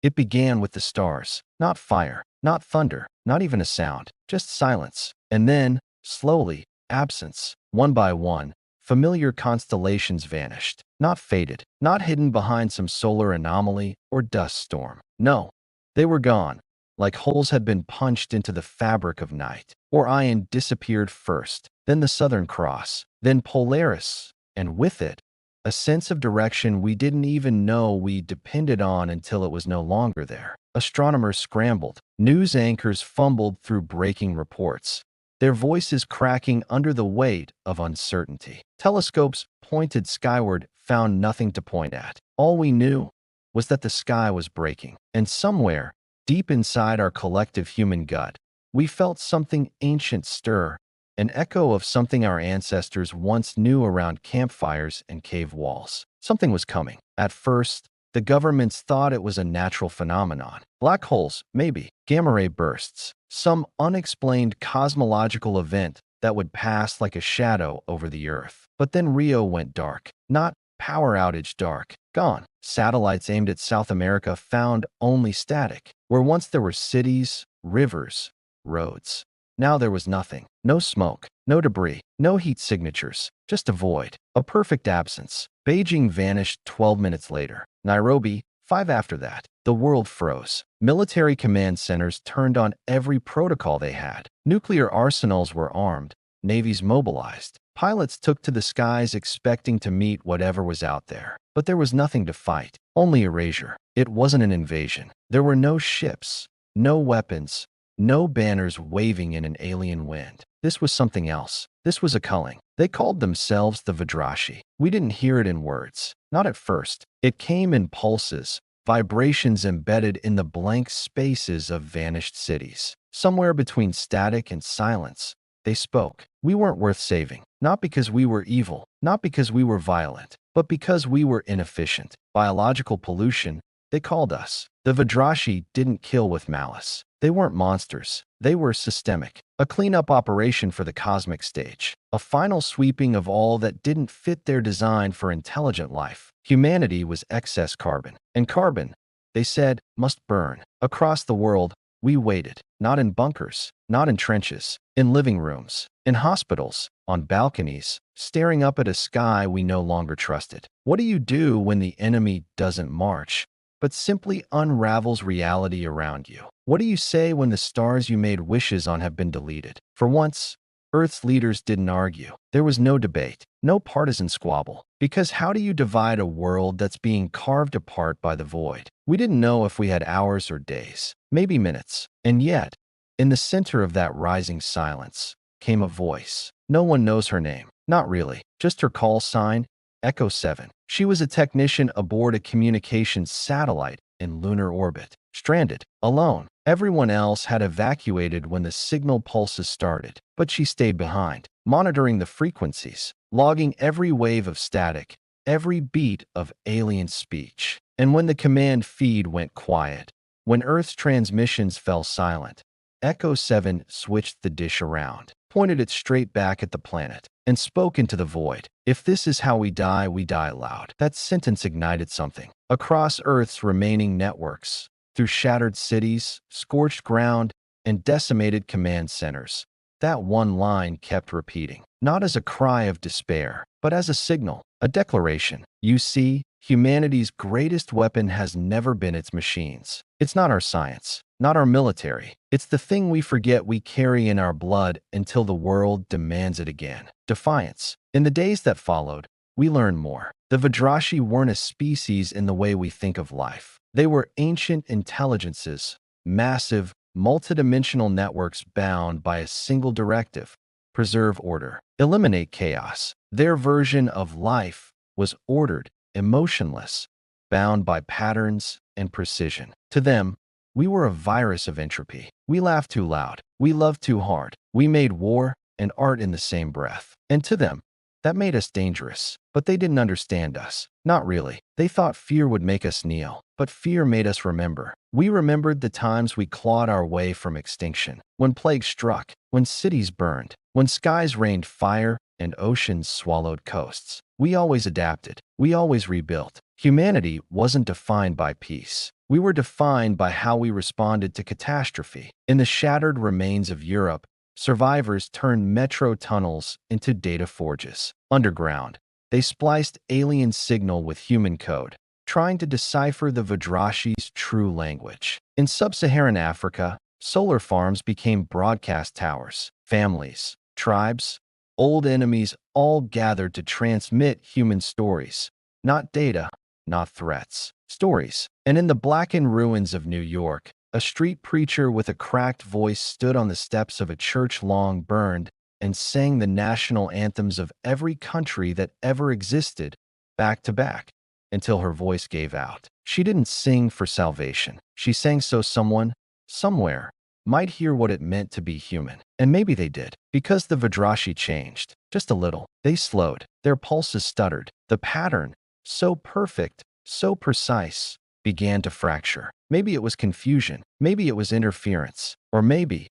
It began with the stars. Not fire, not thunder, not even a sound, just silence. And then, slowly, absence. One by one, familiar constellations vanished. Not faded, not hidden behind some solar anomaly or dust storm. No, they were gone, like holes had been punched into the fabric of night. Orion disappeared first, then the Southern Cross, then Polaris, and with it, a sense of direction we didn't even know we depended on until it was no longer there. Astronomers scrambled. News anchors fumbled through breaking reports, their voices cracking under the weight of uncertainty. Telescopes pointed skyward found nothing to point at. All we knew was that the sky was breaking, and somewhere, deep inside our collective human gut, we felt something ancient stir, an echo of something our ancestors once knew around campfires and cave walls. Something was coming. At first, the governments thought it was a natural phenomenon. Black holes, maybe. Gamma ray bursts. Some unexplained cosmological event that would pass like a shadow over the Earth. But then Rio went dark. Not power outage dark. Gone. Satellites aimed at South America found only static. Where once there were cities, rivers, roads. Now there was nothing. No smoke, no debris, no heat signatures, just a void. A perfect absence. Beijing vanished 12 minutes later. Nairobi, 5 after that. The world froze. Military command centers turned on every protocol they had. Nuclear arsenals were armed, navies mobilized. Pilots took to the skies expecting to meet whatever was out there. But there was nothing to fight, only erasure. It wasn't an invasion. There were no ships, no weapons, no banners waving in an alien wind. This was something else. This was a culling. They called themselves the Vidrashi. We didn't hear it in words. Not at first. It came in pulses, vibrations embedded in the blank spaces of vanished cities. Somewhere between static and silence, they spoke. We weren't worth saving. Not because we were evil, not because we were violent, but because we were inefficient. Biological pollution, they called us. The Vidrashi didn't kill with malice. They weren't monsters. They were systemic. A cleanup operation for the cosmic stage. A final sweeping of all that didn't fit their design for intelligent life. Humanity was excess carbon. And carbon, they said, must burn. Across the world, we waited. Not in bunkers, not in trenches, in living rooms, in hospitals, on balconies, staring up at a sky we no longer trusted. What do you do when the enemy doesn't march, but simply unravels reality around you? What do you say when the stars you made wishes on have been deleted? For once, Earth's leaders didn't argue. There was no debate, no partisan squabble. Because how do you divide a world that's being carved apart by the void? We didn't know if we had hours or days, maybe minutes. And yet, in the center of that rising silence, came a voice. No one knows her name. Not really. Just her call sign, Echo 7. She was a technician aboard a communications satellite in lunar orbit. Stranded, alone. Everyone else had evacuated when the signal pulses started, but she stayed behind, monitoring the frequencies, logging every wave of static, every beat of alien speech. And when the command feed went quiet, when Earth's transmissions fell silent, Echo 7 switched the dish around, pointed it straight back at the planet, and spoke into the void. If this is how we die loud. That sentence ignited something. Across Earth's remaining networks, through shattered cities, scorched ground, and decimated command centers, that one line kept repeating, not as a cry of despair, but as a signal, a declaration. You see, humanity's greatest weapon has never been its machines. It's not our science, not our military. It's the thing we forget we carry in our blood until the world demands it again. Defiance. In the days that followed, we learned more. The Vidrashi weren't a species in the way we think of life. They were ancient intelligences, massive, multidimensional networks bound by a single directive: preserve order, eliminate chaos. Their version of life was ordered, emotionless, bound by patterns and precision. To them, we were a virus of entropy. We laughed too loud. We loved too hard. We made war and art in the same breath. And to them, that made us dangerous. But they didn't understand us. Not really. They thought fear would make us kneel. But fear made us remember. We remembered the times we clawed our way from extinction. When plague struck. When cities burned. When skies rained fire and oceans swallowed coasts. We always adapted. We always rebuilt. Humanity wasn't defined by peace. We were defined by how we responded to catastrophe. In the shattered remains of Europe, survivors turned metro tunnels into data forges. Underground, they spliced alien signal with human code, trying to decipher the Vidrashi's true language. In sub-Saharan Africa, solar farms became broadcast towers. Families, tribes, old enemies all gathered to transmit human stories. Not data, not threats. Stories. And in the blackened ruins of New York, a street preacher with a cracked voice stood on the steps of a church long burned and sang the national anthems of every country that ever existed, back to back, until her voice gave out. She didn't sing for salvation. She sang so someone, somewhere, might hear what it meant to be human. And maybe they did, because the Vidrashi changed. Just a little. They slowed. Their pulses stuttered. The pattern, so perfect, so precise, began to fracture. Maybe it was confusion. Maybe it was interference. Or maybe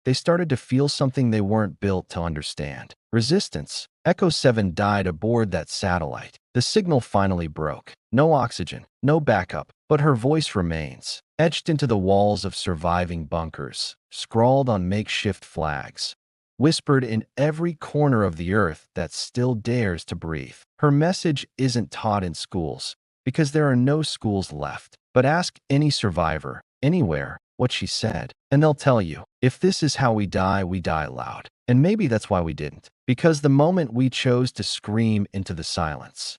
they started to feel something they weren't built to understand. Resistance. Echo 7 died aboard that satellite. The signal finally broke. No oxygen, no backup, but her voice remains, etched into the walls of surviving bunkers, scrawled on makeshift flags, whispered in every corner of the earth that still dares to breathe. Her message isn't taught in schools, because there are no schools left. But ask any survivor, anywhere, what she said, and they'll tell you, if this is how we die loud. And maybe that's why we didn't. Because the moment we chose to scream into the silence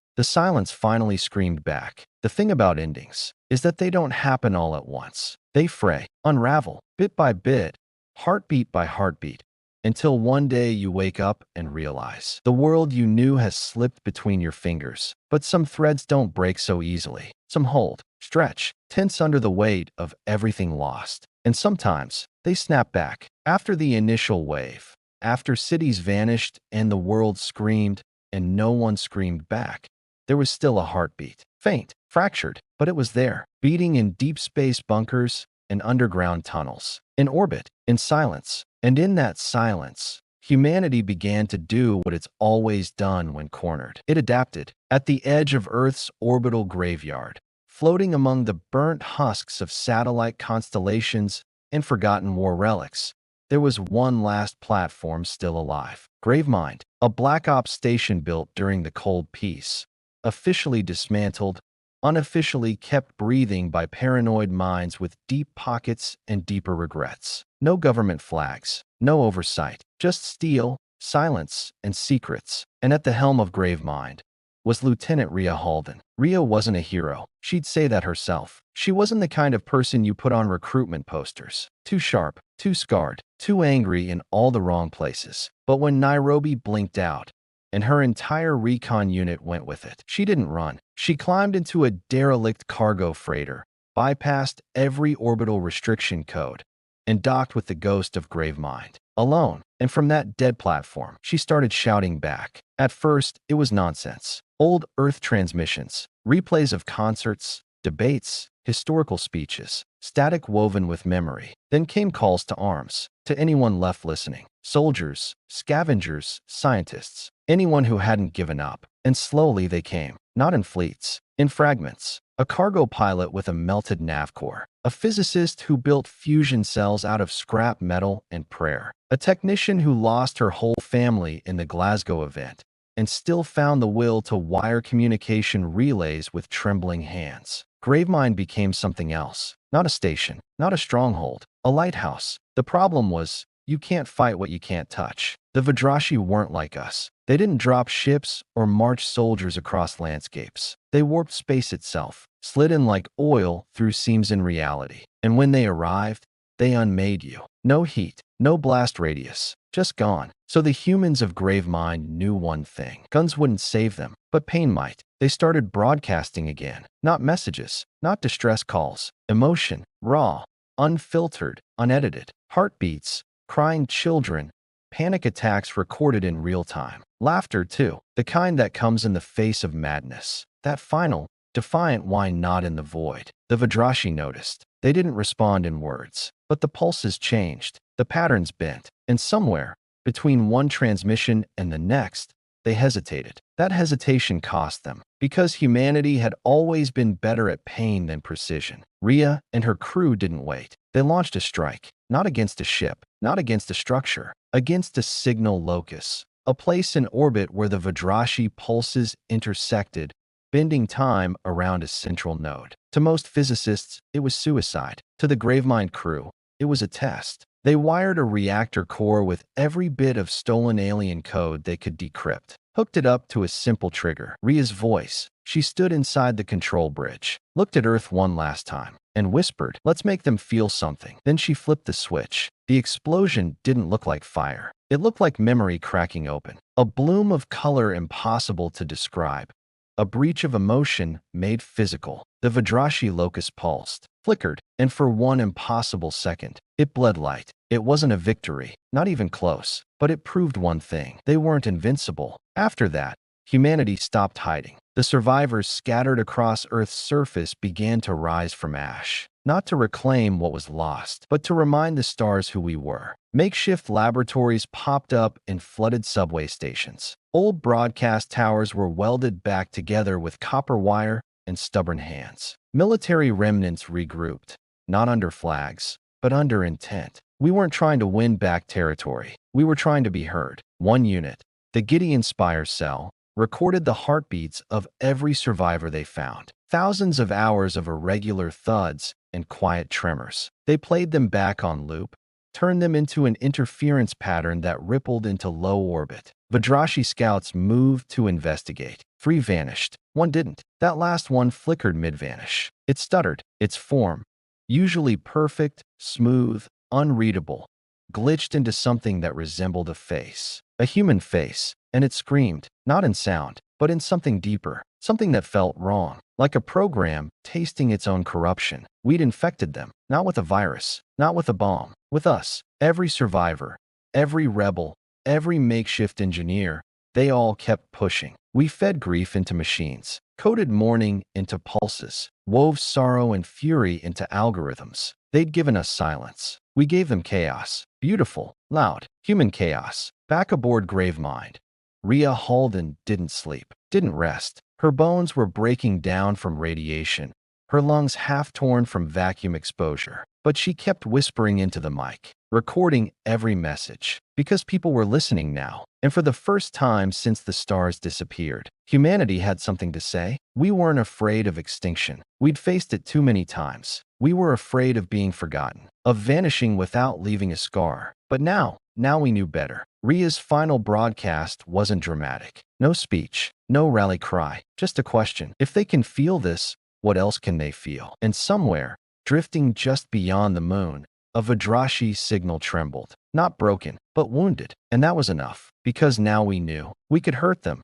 finally screamed back. The thing about endings is that they don't happen all at once. They fray, unravel, bit by bit, heartbeat by heartbeat, until one day you wake up and realize the world you knew has slipped between your fingers. But some threads don't break so easily. Some hold, stretch, tense under the weight of everything lost. And sometimes they snap back. After the initial wave, after cities vanished and the world screamed and no one screamed back, there was still a heartbeat. Faint, fractured, but it was there, beating in deep space bunkers and underground tunnels, in orbit, in silence. And in that silence, humanity began to do what it's always done when cornered. It adapted. At the edge of Earth's orbital graveyard, floating among the burnt husks of satellite constellations and forgotten war relics, there was one last platform still alive. Gravemind, a Black Ops station built during the Cold Peace, officially dismantled, unofficially kept breathing by paranoid minds with deep pockets and deeper regrets. No government flags, no oversight, just steel, silence, and secrets. And at the helm of Gravemind was Lieutenant Rhea Halden. Rhea wasn't a hero. She'd say that herself. She wasn't the kind of person you put on recruitment posters. Too sharp, too scarred, too angry in all the wrong places. But when Nairobi blinked out, and her entire recon unit went with it, she didn't run. She climbed into a derelict cargo freighter, bypassed every orbital restriction code, and docked with the ghost of Gravemind. Alone. And from that dead platform, she started shouting back. At first, it was nonsense. Old Earth transmissions, replays of concerts, debates, historical speeches, static woven with memory. Then came calls to arms, to anyone left listening. Soldiers, scavengers, scientists, anyone who hadn't given up. And slowly they came, not in fleets, in fragments. A cargo pilot with a melted nav core, a physicist who built fusion cells out of scrap metal and prayer, a technician who lost her whole family in the Glasgow event and still found the will to wire communication relays with trembling hands. Gravemind became something else, not a station, not a stronghold, a lighthouse. The problem was, you can't fight what you can't touch. The Vidrashi weren't like us. They didn't drop ships or march soldiers across landscapes. They warped space itself, slid in like oil through seams in reality. And when they arrived, they unmade you. No heat, no blast radius, just gone. So the humans of Gravemind knew one thing. Guns wouldn't save them, but pain might. They started broadcasting again. Not messages, not distress calls. Emotion, raw, unfiltered, unedited. Heartbeats, crying children, panic attacks recorded in real time. Laughter, too, the kind that comes in the face of madness. That final, defiant whine not in the void. The Vidrashi noticed. They didn't respond in words, but the pulses changed, the patterns bent, and somewhere, between one transmission and the next, They hesitated. That hesitation cost them, because humanity had always been better at pain than precision. Rhea and her crew didn't wait. They launched a strike, not against a ship, not against a structure, against a signal locus, a place in orbit where the Vidrashi pulses intersected, bending time around a central node. To most physicists, it was suicide. To the Gravemind crew, it was a test. They wired a reactor core with every bit of stolen alien code they could decrypt, hooked it up to a simple trigger. Rhea's voice. She stood inside the control bridge, looked at Earth one last time, and whispered, "Let's make them feel something." Then she flipped the switch. The explosion didn't look like fire. It looked like memory cracking open, a bloom of color impossible to describe, a breach of emotion made physical. The Vidrashi locus pulsed, flickered, and for one impossible second, it bled light. It wasn't a victory, not even close, but it proved one thing: they weren't invincible. After that, humanity stopped hiding. The survivors scattered across Earth's surface began to rise from ash, not to reclaim what was lost, but to remind the stars who we were. Makeshift laboratories popped up in flooded subway stations. Old broadcast towers were welded back together with copper wire and stubborn hands. Military remnants regrouped, not under flags, but under intent. We weren't trying to win back territory. We were trying to be heard. One unit, the Gideon Spire cell, recorded the heartbeats of every survivor they found. Thousands of hours of irregular thuds and quiet tremors. They played them back on loop, turned them into an interference pattern that rippled into low orbit. Vidrashi scouts moved to investigate. 3 vanished. 1 didn't. That last one flickered mid-vanish. It stuttered. Its form, usually perfect, smooth, unreadable, glitched into something that resembled a face. A human face. And it screamed, not in sound, but in something deeper, something that felt wrong, like a program tasting its own corruption. We'd infected them, not with a virus, not with a bomb, with us. Every survivor, every rebel, every makeshift engineer, they all kept pushing. We fed grief into machines, coded mourning into pulses, wove sorrow and fury into algorithms. They'd given us silence. We gave them chaos. Beautiful, loud, human chaos. Back aboard Gravemind, Rhea Halden didn't sleep, didn't rest. Her bones were breaking down from radiation, her lungs half torn from vacuum exposure. But she kept whispering into the mic, recording every message, because people were listening now. And for the first time since the stars disappeared, humanity had something to say. We weren't afraid of extinction. We'd faced it too many times. We were afraid of being forgotten, of vanishing without leaving a scar. But now we knew better. Rhea's final broadcast wasn't dramatic. No speech, no rally cry, just a question. If they can feel this, what else can they feel? And somewhere, drifting just beyond the moon, a Vidrashi signal trembled. Not broken, but wounded. And that was enough, because now we knew. We could hurt them.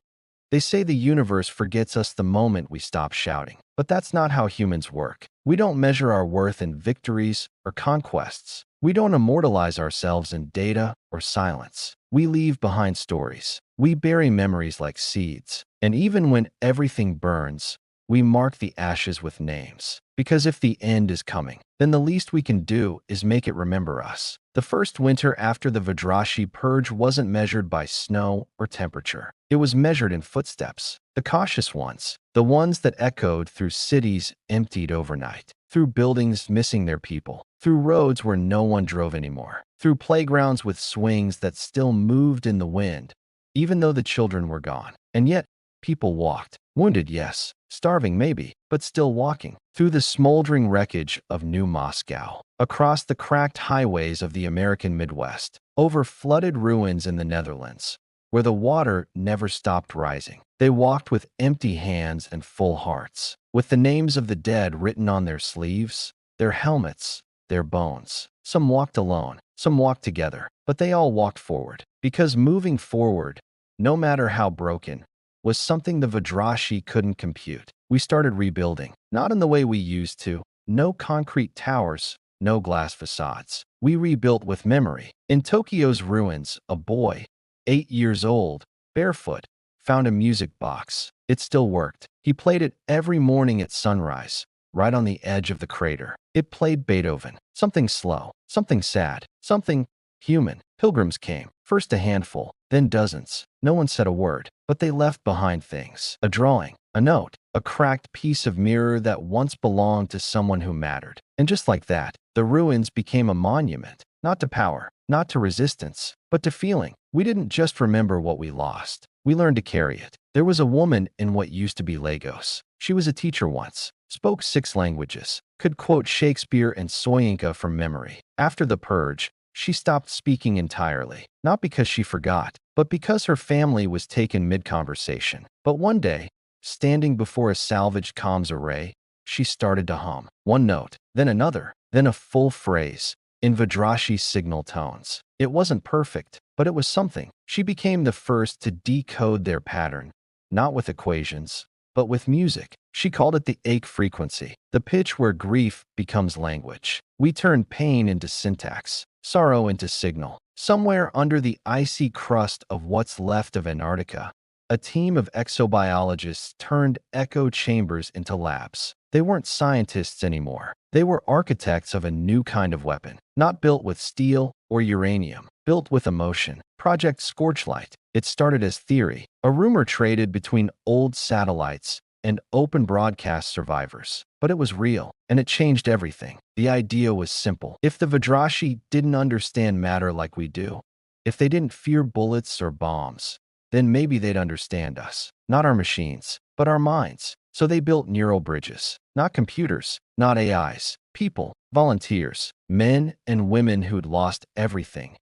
They say the universe forgets us the moment we stop shouting. But that's not how humans work. We don't measure our worth in victories or conquests. We don't immortalize ourselves in data or silence. We leave behind stories. We bury memories like seeds. And even when everything burns, we mark the ashes with names. Because if the end is coming, then the least we can do is make it remember us. The first winter after the Vidrashi purge wasn't measured by snow or temperature. It was measured in footsteps. The cautious ones. The ones that echoed through cities emptied overnight. Through buildings missing their people. Through roads where no one drove anymore. Through playgrounds with swings that still moved in the wind, even though the children were gone. And yet, people walked. Wounded, yes. Starving, maybe, but still walking. Through the smoldering wreckage of New Moscow. Across the cracked highways of the American Midwest. Over flooded ruins in the Netherlands, where the water never stopped rising. They walked with empty hands and full hearts, with the names of the dead written on their sleeves, their helmets, their bones. Some walked alone, some walked together, but they all walked forward. Because moving forward, no matter how broken, was something the Vidrashi couldn't compute. We started rebuilding, not in the way we used to. No concrete towers, no glass facades. We rebuilt with memory. In Tokyo's ruins, a boy, 8 years old, barefoot, found a music box. It still worked. He played it every morning at sunrise, right on the edge of the crater. It played Beethoven, something slow, something sad, something human. Pilgrims came, first a handful, then dozens. No one said a word, but they left behind things. A drawing, a note, a cracked piece of mirror that once belonged to someone who mattered. And just like that, the ruins became a monument, not to power, not to resistance, but to feeling. We didn't just remember what we lost. We learned to carry it. There was a woman in what used to be Lagos. She was a teacher once, spoke 6 languages, could quote Shakespeare and Soyinka from memory. After the purge, she stopped speaking entirely, not because she forgot, but because her family was taken mid-conversation. But one day, standing before a salvaged comms array, she started to hum. One note, then another, then a full phrase, in Vidrashi's signal tones. It wasn't perfect, but it was something. She became the first to decode their pattern, not with equations, but with music. She called it the ache frequency, the pitch where grief becomes language. We turned pain into syntax, sorrow into signal. Somewhere under the icy crust of what's left of Antarctica, a team of exobiologists turned echo chambers into labs. They weren't scientists anymore. They were architects of a new kind of weapon, not built with steel or uranium, built with emotion. Project Scorchlight. It started as theory, a rumor traded between old satellites and open broadcast survivors. But it was real, and it changed everything. The idea was simple. If the Vidrashi didn't understand matter like we do, if they didn't fear bullets or bombs, then maybe they'd understand us. Not our machines, but our minds. So they built neural bridges. Not computers, not AIs. People, volunteers, men and women who'd lost everything,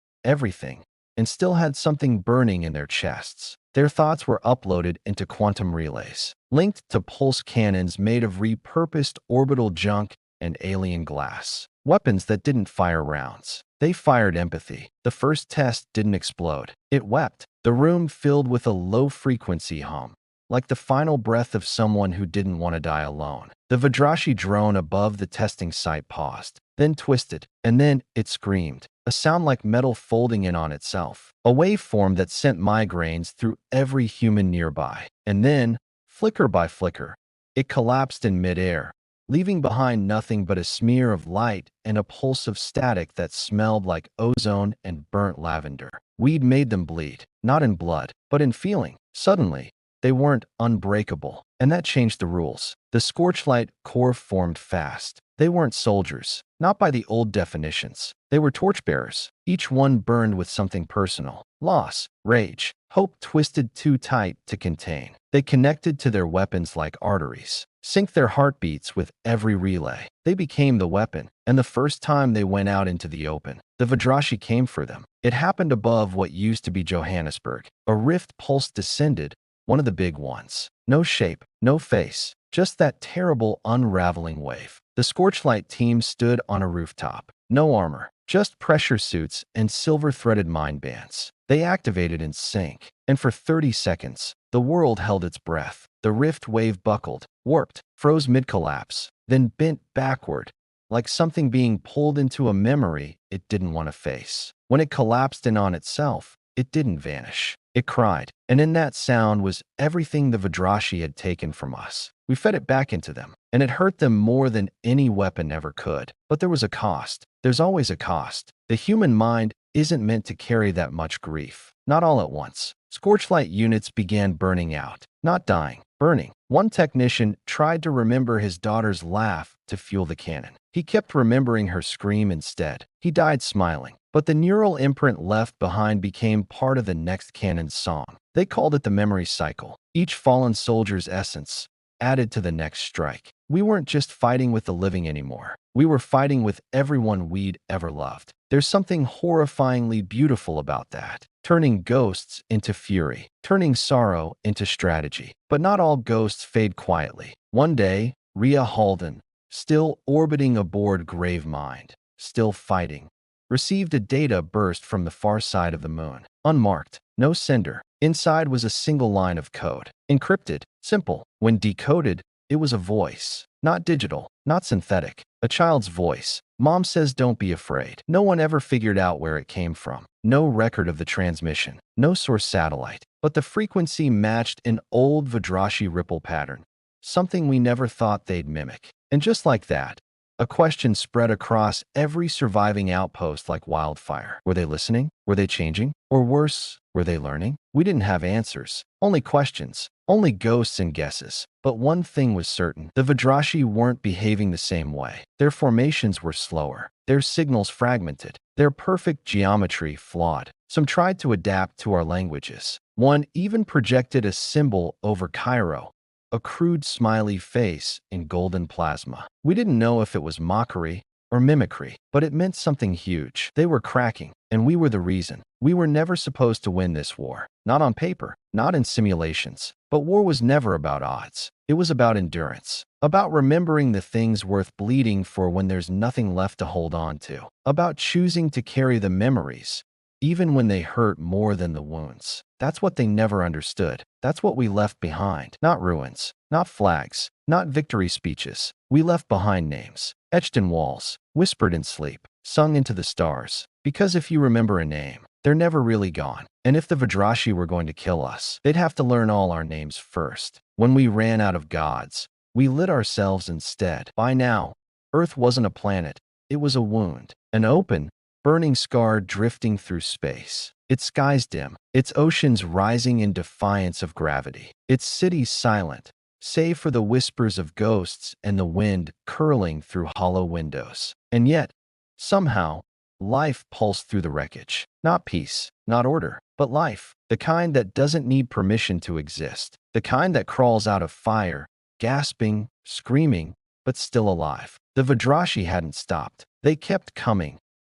and still had something burning in their chests. Their thoughts were uploaded into quantum relays, linked to pulse cannons made of repurposed orbital junk and alien glass. Weapons that didn't fire rounds. They fired empathy. The first test didn't explode. It wept. The room filled with a low-frequency hum, like the final breath of someone who didn't want to die alone. The Vidrashi drone above the testing site paused, then twisted, and then it screamed, a sound like metal folding in on itself, a waveform that sent migraines through every human nearby. And then, flicker by flicker, it collapsed in midair, leaving behind nothing but a smear of light and a pulse of static that smelled like ozone and burnt lavender. We'd made them bleed, not in blood, but in feeling. Suddenly, they weren't unbreakable, and that changed the rules. The Scorchlight Corps formed fast. They weren't soldiers, not by the old definitions. They were torchbearers. Each one burned with something personal. Loss, rage, hope twisted too tight to contain. They connected to their weapons like arteries, synced their heartbeats with every relay. They became the weapon, and the first time they went out into the open, the Vidrashi came for them. It happened above what used to be Johannesburg. A rift pulse descended, one of the big ones. No shape, no face, just that terrible unraveling wave. The Scorchlight team stood on a rooftop. No armor, just pressure suits and silver-threaded mind bands. They activated in sync, and for 30 seconds, the world held its breath. The rift wave buckled, warped, froze mid-collapse, then bent backward, like something being pulled into a memory it didn't want to face. When it collapsed in on itself, it didn't vanish. It cried, and in that sound was everything the Vidrashi had taken from us. We fed it back into them, and it hurt them more than any weapon ever could. But there was a cost. There's always a cost. The human mind isn't meant to carry that much grief. Not all at once. Scorchlight units began burning out, not dying, burning. One technician tried to remember his daughter's laugh to fuel the cannon. He kept remembering her scream instead. He died smiling. But the neural imprint left behind became part of the next cannon's song. They called it the memory cycle. Each fallen soldier's essence added to the next strike. We weren't just fighting with the living anymore. We were fighting with everyone we'd ever loved. There's something horrifyingly beautiful about that. Turning ghosts into fury. Turning sorrow into strategy. But not all ghosts fade quietly. One day, Rhea Halden, still orbiting aboard Gravemind, still fighting, received a data burst from the far side of the moon. Unmarked, no sender. Inside was a single line of code. Encrypted, simple. When decoded, it was a voice. Not digital, not synthetic. A child's voice. Mom says don't be afraid. No one ever figured out where it came from. No record of the transmission. No source satellite. But the frequency matched an old Vidrashi ripple pattern. Something we never thought they'd mimic. And just like that, A question spread across every surviving outpost like wildfire. Were they listening? Were they changing? Or worse, were they learning? We didn't have answers, only questions, only ghosts and guesses. But one thing was certain, the Vidrashi weren't behaving the same way. Their formations were slower, their signals fragmented, their perfect geometry flawed. Some tried to adapt to our languages. One even projected a symbol over Cairo, a crude smiley face in golden plasma. We didn't know if it was mockery or mimicry, but it meant something huge. They were cracking, and we were the reason. We were never supposed to win this war. Not on paper, not in simulations. But war was never about odds. It was about endurance, about remembering the things worth bleeding for when there's nothing left to hold on to, about choosing to carry the memories, even when they hurt more than the wounds. That's what they never understood. That's what we left behind. Not ruins, not flags, not victory speeches. We left behind names, etched in walls, whispered in sleep, sung into the stars. Because if you remember a name, they're never really gone. And if the Vidrashi were going to kill us, they'd have to learn all our names first. When we ran out of gods, we lit ourselves instead. By now, Earth wasn't a planet. It was a wound, an open, burning scar drifting through space. Its skies dim, its oceans rising in defiance of gravity, its cities silent, save for the whispers of ghosts and the wind curling through hollow windows. And yet, somehow, life pulsed through the wreckage. Not peace, not order, but life. The kind that doesn't need permission to exist. The kind that crawls out of fire, gasping, screaming, but still alive. The Vidrashi hadn't stopped. They kept coming.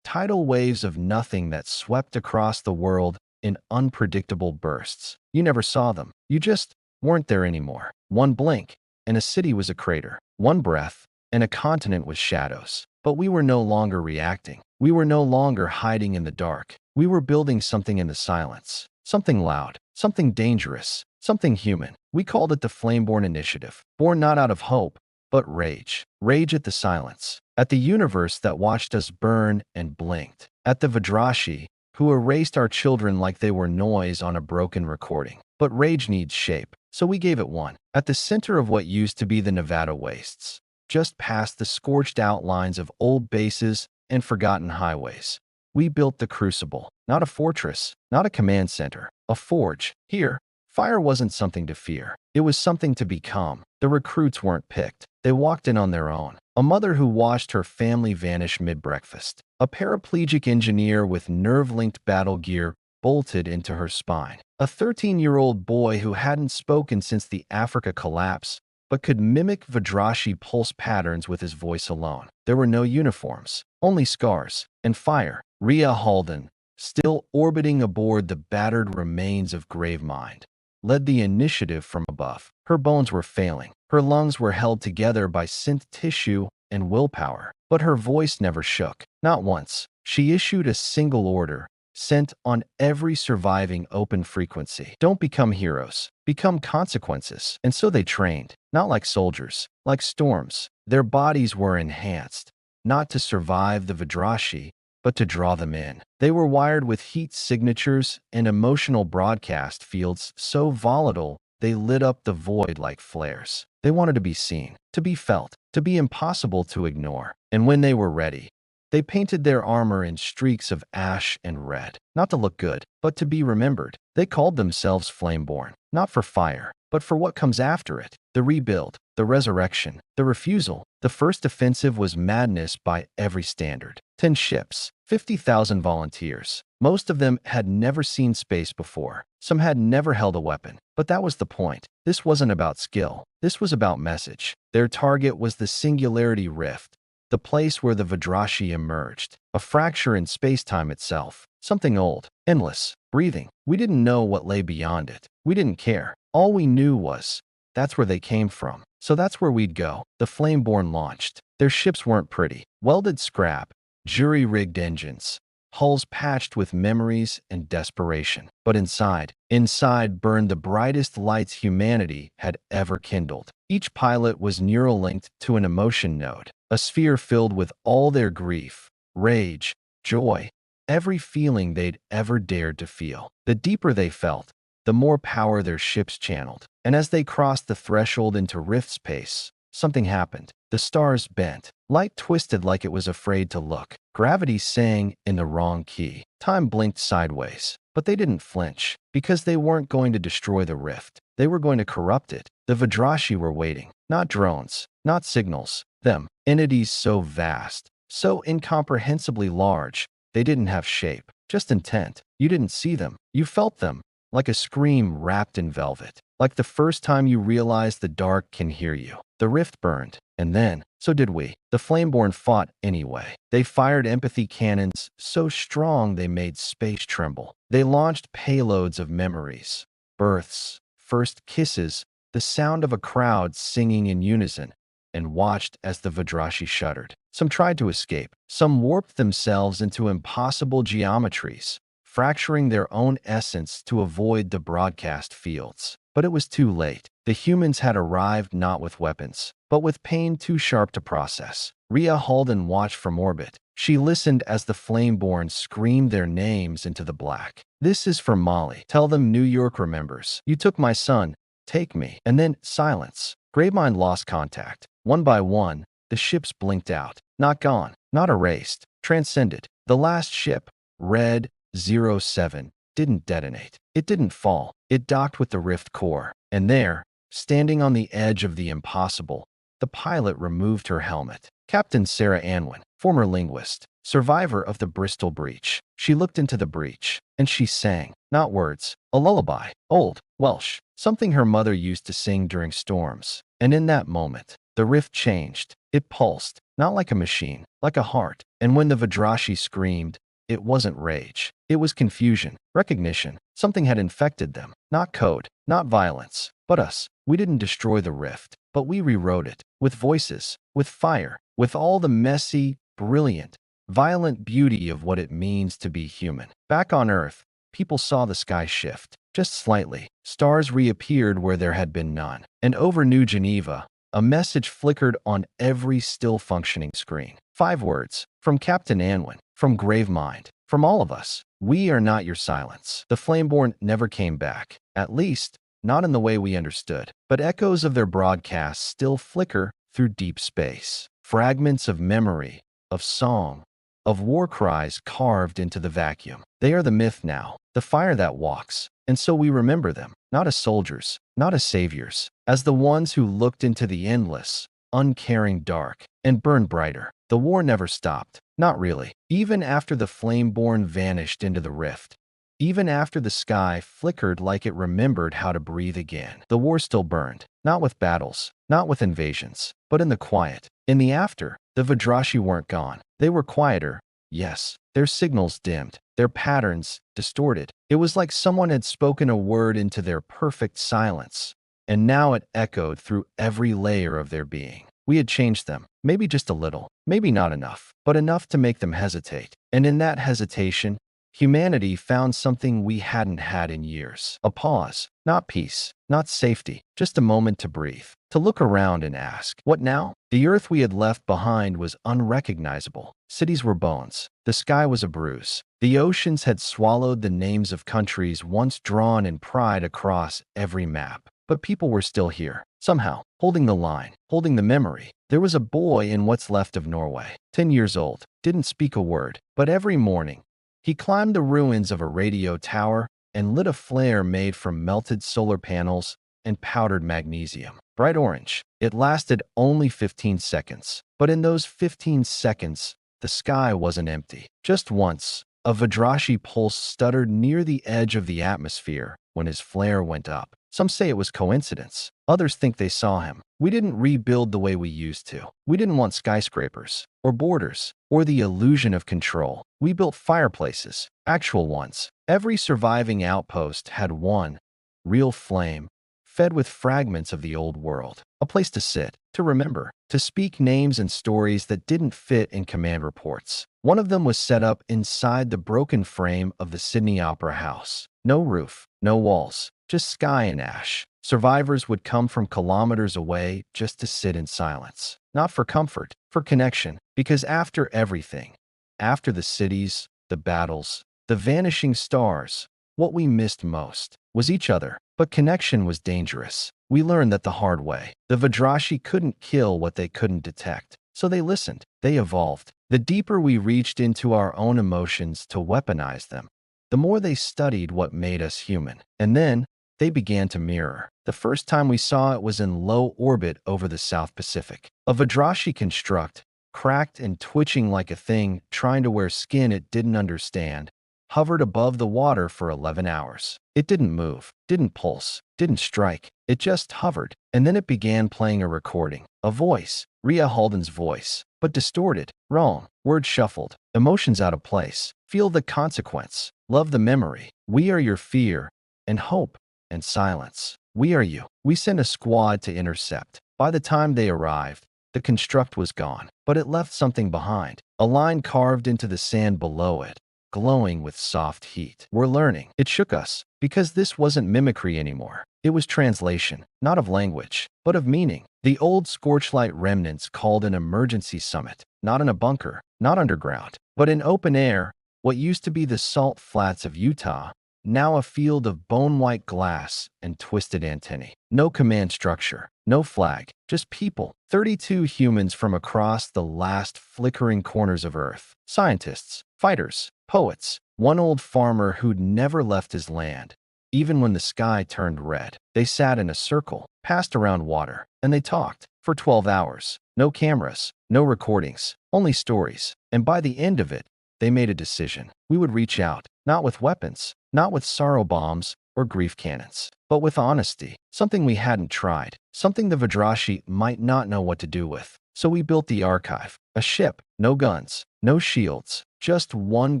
Tidal waves of nothing that swept across the world in unpredictable bursts. You never saw them. You just weren't there anymore. One blink, and a city was a crater. One breath, and a continent was shadows. But we were no longer reacting. We were no longer hiding in the dark. We were building something in the silence. Something loud, something dangerous, something human. We called it the Flameborn Initiative. Born not out of hope, but rage. Rage at the silence. At the universe that watched us burn and blinked. At the Vidrashi, who erased our children like they were noise on a broken recording. But rage needs shape, so we gave it one. At the center of what used to be the Nevada wastes, just past the scorched outlines of old bases and forgotten highways, we built the Crucible. Not a fortress, not a command center, a forge. Here, fire wasn't something to fear. It was something to become. The recruits weren't picked. They walked in on their own. A mother who watched her family vanish mid-breakfast. A paraplegic engineer with nerve-linked battle gear bolted into her spine. A 13-year-old boy who hadn't spoken since the Africa collapse, but could mimic Vidrashi pulse patterns with his voice alone. There were no uniforms, only scars and fire. Rhea Halden, still orbiting aboard the battered remains of Gravemind, led the initiative from above. Her bones were failing. Her lungs were held together by synth tissue and willpower, but her voice never shook. Not once. She issued a single order, sent on every surviving open frequency. Don't become heroes. Become consequences. And so they trained, not like soldiers, like storms. Their bodies were enhanced, not to survive the Vidrashi, but to draw them in. They were wired with heat signatures and emotional broadcast fields so volatile they lit up the void like flares. They wanted to be seen, to be felt, to be impossible to ignore. And when they were ready, they painted their armor in streaks of ash and red, not to look good, but to be remembered. They called themselves Flameborn, not for fire, but for what comes after it. The rebuild, the resurrection, the refusal. The first offensive was madness by every standard. 10 ships, 50,000 volunteers. Most of them had never seen space before. Some had never held a weapon. But that was the point. This wasn't about skill. This was about message. Their target was the Singularity Rift, the place where the Vidrashi emerged. A fracture in space-time itself. Something old, endless, breathing. We didn't know what lay beyond it. We didn't care. All we knew was, that's where they came from. So that's where we'd go. The Flameborn launched. Their ships weren't pretty. Welded scrap, jury-rigged engines, hulls patched with memories and desperation. But inside burned the brightest lights humanity had ever kindled. Each pilot was neural linked to an emotion node, a sphere filled with all their grief, rage, joy, every feeling they'd ever dared to feel. The deeper they felt, the more power their ships channeled. And as they crossed the threshold into rift space, something happened. The stars bent. Light twisted like it was afraid to look. Gravity sang in the wrong key. Time blinked sideways. But they didn't flinch, because they weren't going to destroy the rift. They were going to corrupt it. The Vidrashi were waiting. Not drones, not signals. Them. Entities so vast, so incomprehensibly large, they didn't have shape. Just intent. You didn't see them. You felt them. Like a scream wrapped in velvet. Like the first time you realized the dark can hear you. The rift burned. And then, so did we. The Flameborn fought anyway. They fired empathy cannons so strong they made space tremble. They launched payloads of memories. Births, first kisses, the sound of a crowd singing in unison, and watched as the Vidrashi shuddered. Some tried to escape. Some warped themselves into impossible geometries, fracturing their own essence to avoid the broadcast fields. But it was too late. The humans had arrived not with weapons, but with pain too sharp to process. Rhea Halden watched from orbit. She listened as the Flameborn screamed their names into the black. This is for Molly. Tell them New York remembers. You took my son. Take me. And then silence. Gravemind lost contact. One by one, the ships blinked out. Not gone. Not erased. Transcended. The last ship, Red 07, didn't detonate. It didn't fall. It docked with the rift core. And there, standing on the edge of the impossible, the pilot removed her helmet. Captain Sarah Anwin, former linguist, survivor of the Bristol breach. She looked into the breach, and she sang, not words, a lullaby, old, Welsh, something her mother used to sing during storms. And in that moment, the rift changed. It pulsed, not like a machine, like a heart. And when the Vidrashi screamed, it wasn't rage. It was confusion, recognition. Something had infected them. Not code, not violence, but us. We didn't destroy the rift, but we rewrote it. With voices, with fire, with all the messy, brilliant, violent beauty of what it means to be human. Back on Earth, people saw the sky shift. Just slightly. Stars reappeared where there had been none. And over New Geneva, a message flickered on every still-functioning screen. 5 words. From Captain Anwin. From Gravemind. From all of us. We are not your silence. The Flameborn never came back. At least, not in the way we understood. But echoes of their broadcasts still flicker through deep space. Fragments of memory, of song, of war cries carved into the vacuum. They are the myth now. The fire that walks. And so we remember them. Not as soldiers. Not as saviors. As the ones who looked into the endless, uncaring dark, and burned brighter. The war never stopped. Not really. Even after the Flameborn vanished into the rift. Even after the sky flickered like it remembered how to breathe again. The war still burned. Not with battles. Not with invasions. But in the quiet. In the after. The Vidrashi weren't gone. They were quieter. Yes. Their signals dimmed. Their patterns distorted. It was like someone had spoken a word into their perfect silence. And now it echoed through every layer of their being. We had changed them, maybe just a little, maybe not enough, but enough to make them hesitate. And in that hesitation, humanity found something we hadn't had in years. A pause, not peace, not safety, just a moment to breathe, to look around and ask, what now? The earth we had left behind was unrecognizable. Cities were bones. The sky was a bruise. The oceans had swallowed the names of countries once drawn in pride across every map. But people were still here, somehow, holding the line, holding the memory. There was a boy in what's left of Norway, 10 years old, didn't speak a word, but every morning, he climbed the ruins of a radio tower and lit a flare made from melted solar panels and powdered magnesium. Bright orange. It lasted only 15 seconds, but in those 15 seconds, the sky wasn't empty. Just once, a Vidrashi pulse stuttered near the edge of the atmosphere when his flare went up. Some say it was coincidence. Others think they saw him. We didn't rebuild the way we used to. We didn't want skyscrapers, or borders, or the illusion of control. We built fireplaces, actual ones. Every surviving outpost had one, real flame, fed with fragments of the old world. A place to sit, to remember, to speak names and stories that didn't fit in command reports. One of them was set up inside the broken frame of the Sydney Opera House. No roof, no walls, just sky and ash. Survivors would come from kilometers away just to sit in silence. Not for comfort, for connection. Because after everything, after the cities, the battles, the vanishing stars, what we missed most was each other. But connection was dangerous. We learned that the hard way. The Vidrashi couldn't kill what they couldn't detect. So they listened. They evolved. The deeper we reached into our own emotions to weaponize them, the more they studied what made us human. And then they began to mirror. The first time we saw it was in low orbit over the South Pacific. A Vidrashi construct, cracked and twitching like a thing trying to wear skin it didn't understand, hovered above the water for 11 hours. It didn't move, didn't pulse, didn't strike. It just hovered. And then it began playing a recording. A voice. Rhea Halden's voice. But distorted. Wrong. Words shuffled. Emotions out of place. Feel the consequence. Love the memory. We are your fear and hope and silence. We are you. We sent a squad to intercept. By the time they arrived, the construct was gone. But it left something behind. A line carved into the sand below it, glowing with soft heat. We're learning. It shook us, because this wasn't mimicry anymore. It was translation, not of language, but of meaning. The old Scorchlight remnants called an emergency summit, not in a bunker, not underground, but in open air, what used to be the salt flats of Utah, now a field of bone-white glass and twisted antennae. No command structure, no flag, just people. 32 humans from across the last flickering corners of Earth. Scientists, fighters, poets, one old farmer who'd never left his land, even when the sky turned red. They sat in a circle, passed around water, and they talked for 12 hours. No cameras, no recordings, only stories. And by the end of it, they made a decision. We would reach out, not with weapons, not with sorrow bombs or grief cannons, but with honesty, something we hadn't tried, something the Vidrashi might not know what to do with. So we built the archive, a ship, no guns, no shields, just one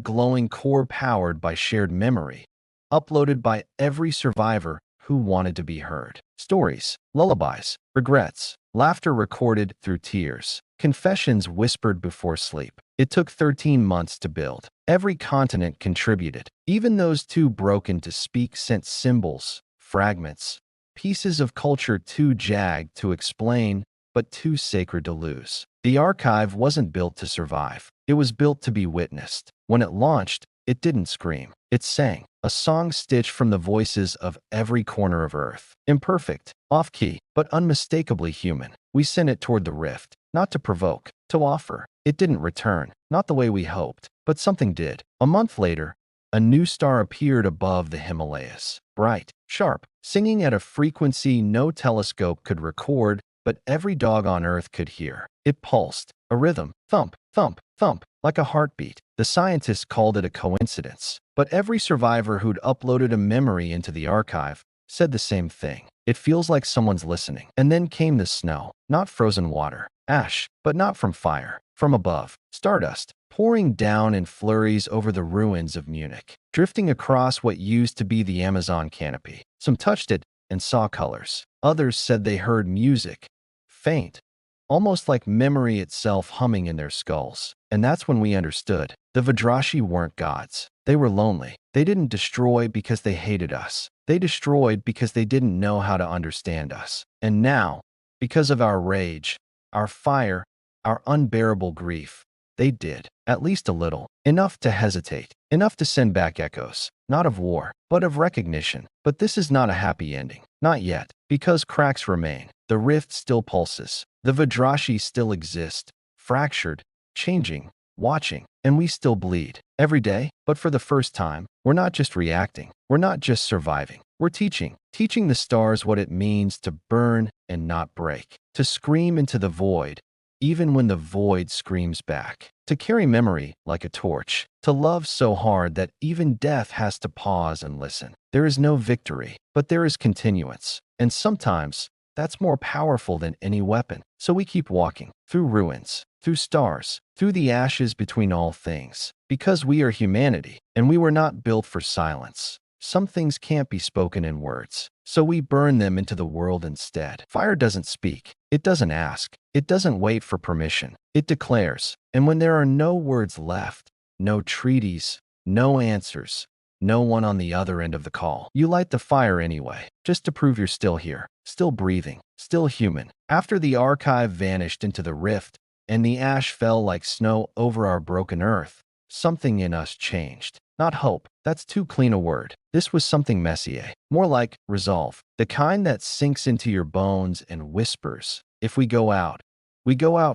glowing core powered by shared memory, uploaded by every survivor who wanted to be heard. Stories, lullabies, regrets, laughter recorded through tears, confessions whispered before sleep. It took 13 months to build. Every continent contributed. Even those too broken to speak sent symbols, fragments, pieces of culture too jagged to explain, but too sacred to lose. The archive wasn't built to survive. It was built to be witnessed. When it launched, it didn't scream. It sang, a song stitched from the voices of every corner of Earth. Imperfect, off-key, but unmistakably human. We sent it toward the rift, not to provoke, to offer. It didn't return, not the way we hoped, but something did. A month later, a new star appeared above the Himalayas. Bright, sharp, singing at a frequency no telescope could record, but every dog on Earth could hear. It pulsed, a rhythm, thump, thump, thump, like a heartbeat. The scientists called it a coincidence, but every survivor who'd uploaded a memory into the archive said the same thing. It feels like someone's listening. And then came the snow, not frozen water, ash, but not from fire, from above, stardust, pouring down in flurries over the ruins of Munich, drifting across what used to be the Amazon canopy. Some touched it and saw colors. Others said they heard music, faint, almost like memory itself humming in their skulls. And that's when we understood. The Vidrashi weren't gods. They were lonely. They didn't destroy because they hated us. They destroyed because they didn't know how to understand us. And now, because of our rage, our fire, our unbearable grief, they did, at least a little, enough to hesitate, enough to send back echoes, not of war, but of recognition. But this is not a happy ending. Not yet, because cracks remain. The rift still pulses. The Vidrashi still exist, fractured, changing, watching, and we still bleed. Every day, but for the first time, we're not just reacting. We're not just surviving. We're teaching the stars what it means to burn and not break, to scream into the void, even when the void screams back, to carry memory like a torch, to love so hard that even death has to pause and listen. There is no victory, but there is continuance, and sometimes that's more powerful than any weapon. So we keep walking, through ruins, through stars, through the ashes between all things, because we are humanity, and we were not built for silence. Some things can't be spoken in words, so we burn them into the world instead. Fire doesn't speak. It doesn't ask. It doesn't wait for permission. It declares. And when there are no words left, no treaties, no answers, no one on the other end of the call, you light the fire anyway, just to prove you're still here, still breathing, still human. After the archive vanished into the rift, and the ash fell like snow over our broken earth, something in us changed. not hope. That's too clean a word. This was something messier, more like resolve, the kind that sinks into your bones and whispers, if we go out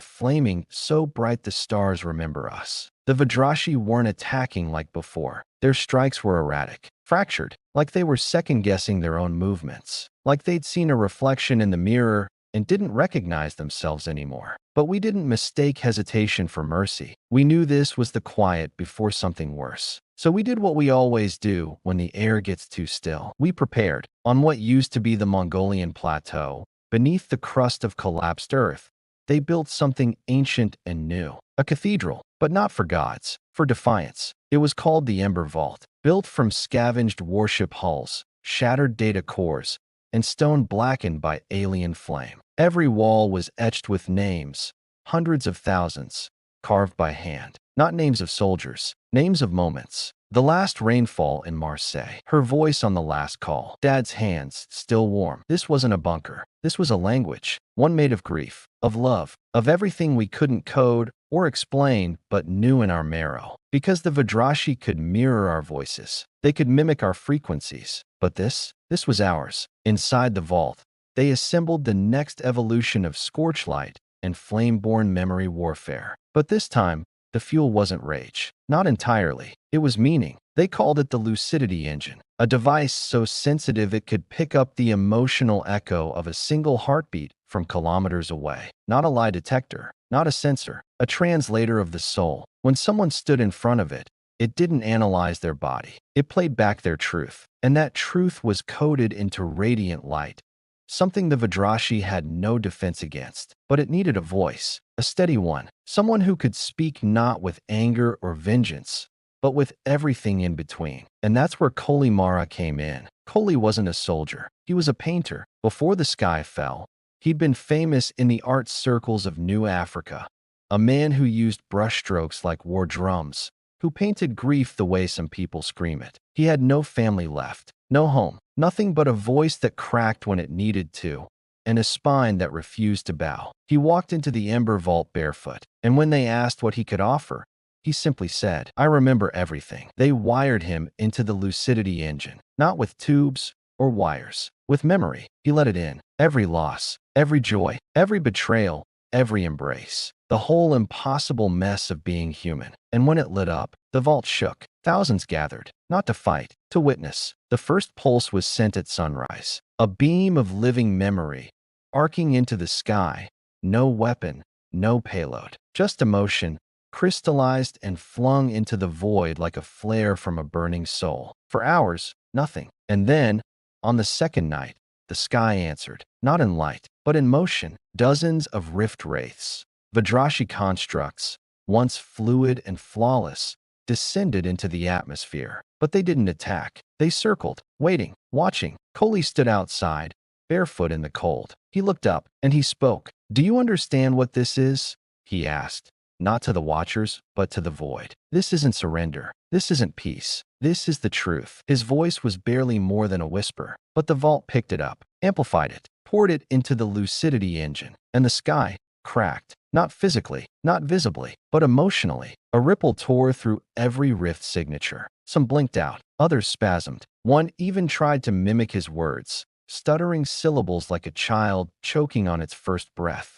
flaming so bright the stars remember us. The Vidrashi weren't attacking like before. Their strikes were erratic, fractured, like they were second-guessing their own movements, like they'd seen a reflection in the mirror and didn't recognize themselves anymore. But we didn't mistake hesitation for mercy. We knew this was the quiet before something worse. So we did what we always do when the air gets too still. We prepared. On what used to be the Mongolian plateau, beneath the crust of collapsed earth, they built something ancient and new. A cathedral, but not for gods, for defiance. It was called the Ember Vault, built from scavenged warship hulls, shattered data cores, and stone blackened by alien flame. Every wall was etched with names, hundreds of thousands, carved by hand. Not names of soldiers, names of moments. The last rainfall in Marseille. Her voice on the last call. Dad's hands, still warm. This wasn't a bunker. This was a language. One made of grief, of love, of everything we couldn't code or explain but knew in our marrow. Because the Vidrashi could mirror our voices. They could mimic our frequencies. But this was ours. Inside the vault, they assembled the next evolution of Scorchlight and flame-born memory warfare. But this time, the fuel wasn't rage. Not entirely. It was meaning. They called it the lucidity engine, a device so sensitive it could pick up the emotional echo of a single heartbeat from kilometers away. Not a lie detector, not a sensor, a translator of the soul. When someone stood in front of it, it didn't analyze their body. It played back their truth. And that truth was coded into radiant light, something the Vidrashi had no defense against. But it needed a voice, a steady one, someone who could speak not with anger or vengeance, but with everything in between. And that's where Koli Mara came in. Koli wasn't a soldier. He was a painter. Before the sky fell, he'd been famous in the art circles of New Africa, a man who used brushstrokes like war drums, who painted grief the way some people scream it. He had no family left, no home, nothing but a voice that cracked when it needed to, and a spine that refused to bow. He walked into the Ember Vault barefoot, and when they asked what he could offer, he simply said, "I remember everything." They wired him into the lucidity engine, not with tubes or wires, with memory. He let it in. Every loss, every joy, every betrayal, every embrace. The whole impossible mess of being human. And when it lit up, the vault shook. Thousands gathered, not to fight, to witness. The first pulse was sent at sunrise. A beam of living memory, arcing into the sky. No weapon, no payload. Just emotion, crystallized and flung into the void like a flare from a burning soul. For hours, nothing. And then, on the second night, the sky answered, not in light, but in motion. Dozens of rift wraiths, Vidrashi constructs, once fluid and flawless, descended into the atmosphere. But they didn't attack. They circled, waiting, watching. Koli stood outside, barefoot in the cold. He looked up, and he spoke. "Do you understand what this is?" he asked. Not to the watchers, but to the void. "This isn't surrender. This isn't peace. This is the truth." His voice was barely more than a whisper, but the vault picked it up, amplified it, poured it into the lucidity engine, and the sky cracked. Not physically, not visibly, but emotionally. A ripple tore through every rift signature. Some blinked out, others spasmed. One even tried to mimic his words, stuttering syllables like a child choking on its first breath.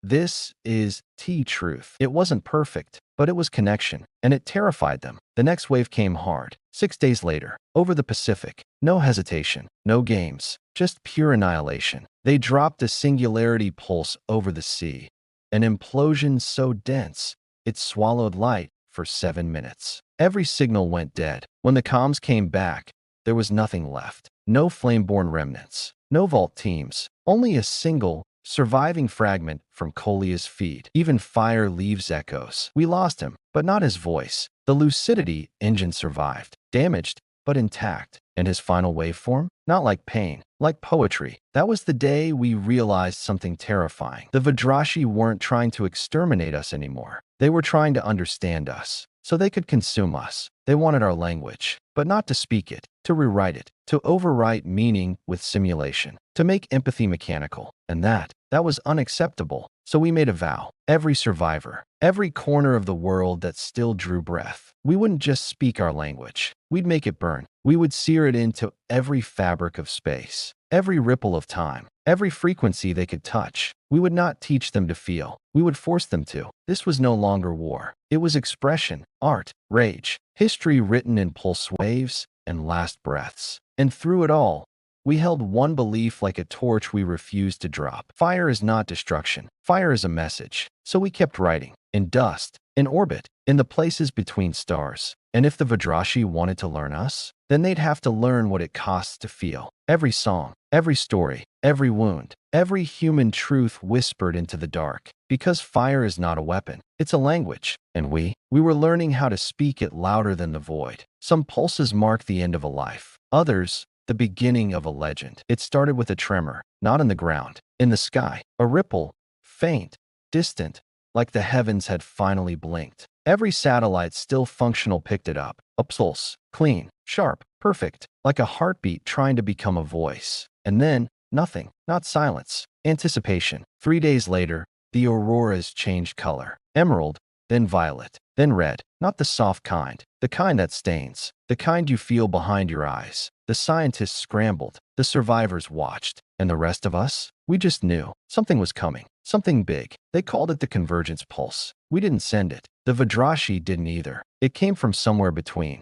This is truth. It wasn't perfect, but it was connection, and it terrified them. The next wave came hard. 6 days later, over the Pacific. No hesitation, no games, just pure annihilation. They dropped a singularity pulse over the sea, an implosion so dense it swallowed light for 7 minutes. Every signal went dead. When the comms came back, there was nothing left. No flame-born remnants, no vault teams, only a single, surviving fragment from Kolia's feed. Even fire leaves echoes. We lost him, but not his voice. The lucidity engine survived, damaged, but intact. And his final waveform? Not like pain, like poetry. That was the day we realized something terrifying. The Vidrashi weren't trying to exterminate us anymore. They were trying to understand us, so they could consume us. They wanted our language, but not to speak it, to rewrite it, to overwrite meaning with simulation, to make empathy mechanical. And that was unacceptable. So we made a vow. Every survivor, every corner of the world that still drew breath. We wouldn't just speak our language. We'd make it burn. We would sear it into every fabric of space, every ripple of time, every frequency they could touch. We would not teach them to feel. We would force them to. This was no longer war. It was expression, art, rage, history written in pulse waves and last breaths. And through it all, we held one belief like a torch we refused to drop. Fire is not destruction. Fire is a message. So we kept writing. In dust, in orbit, in the places between stars. And if the Vidrashi wanted to learn us, then they'd have to learn what it costs to feel. Every song, every story, every wound, every human truth whispered into the dark. Because fire is not a weapon, it's a language. And we were learning how to speak it louder than the void. Some pulses mark the end of a life. Others, the beginning of a legend. It started with a tremor, not in the ground, in the sky. A ripple, faint, distant, like the heavens had finally blinked. Every satellite still functional picked it up. A pulse, clean, sharp, perfect, like a heartbeat trying to become a voice. And then, nothing, not silence, anticipation. 3 days later, the auroras changed color. Emerald, then violet, then red. Not the soft kind, the kind that stains, the kind you feel behind your eyes. The scientists scrambled, the survivors watched, and the rest of us? We just knew. Something was coming. Something big. They called it the convergence pulse. We didn't send it. The Vidrashi didn't either. It came from somewhere between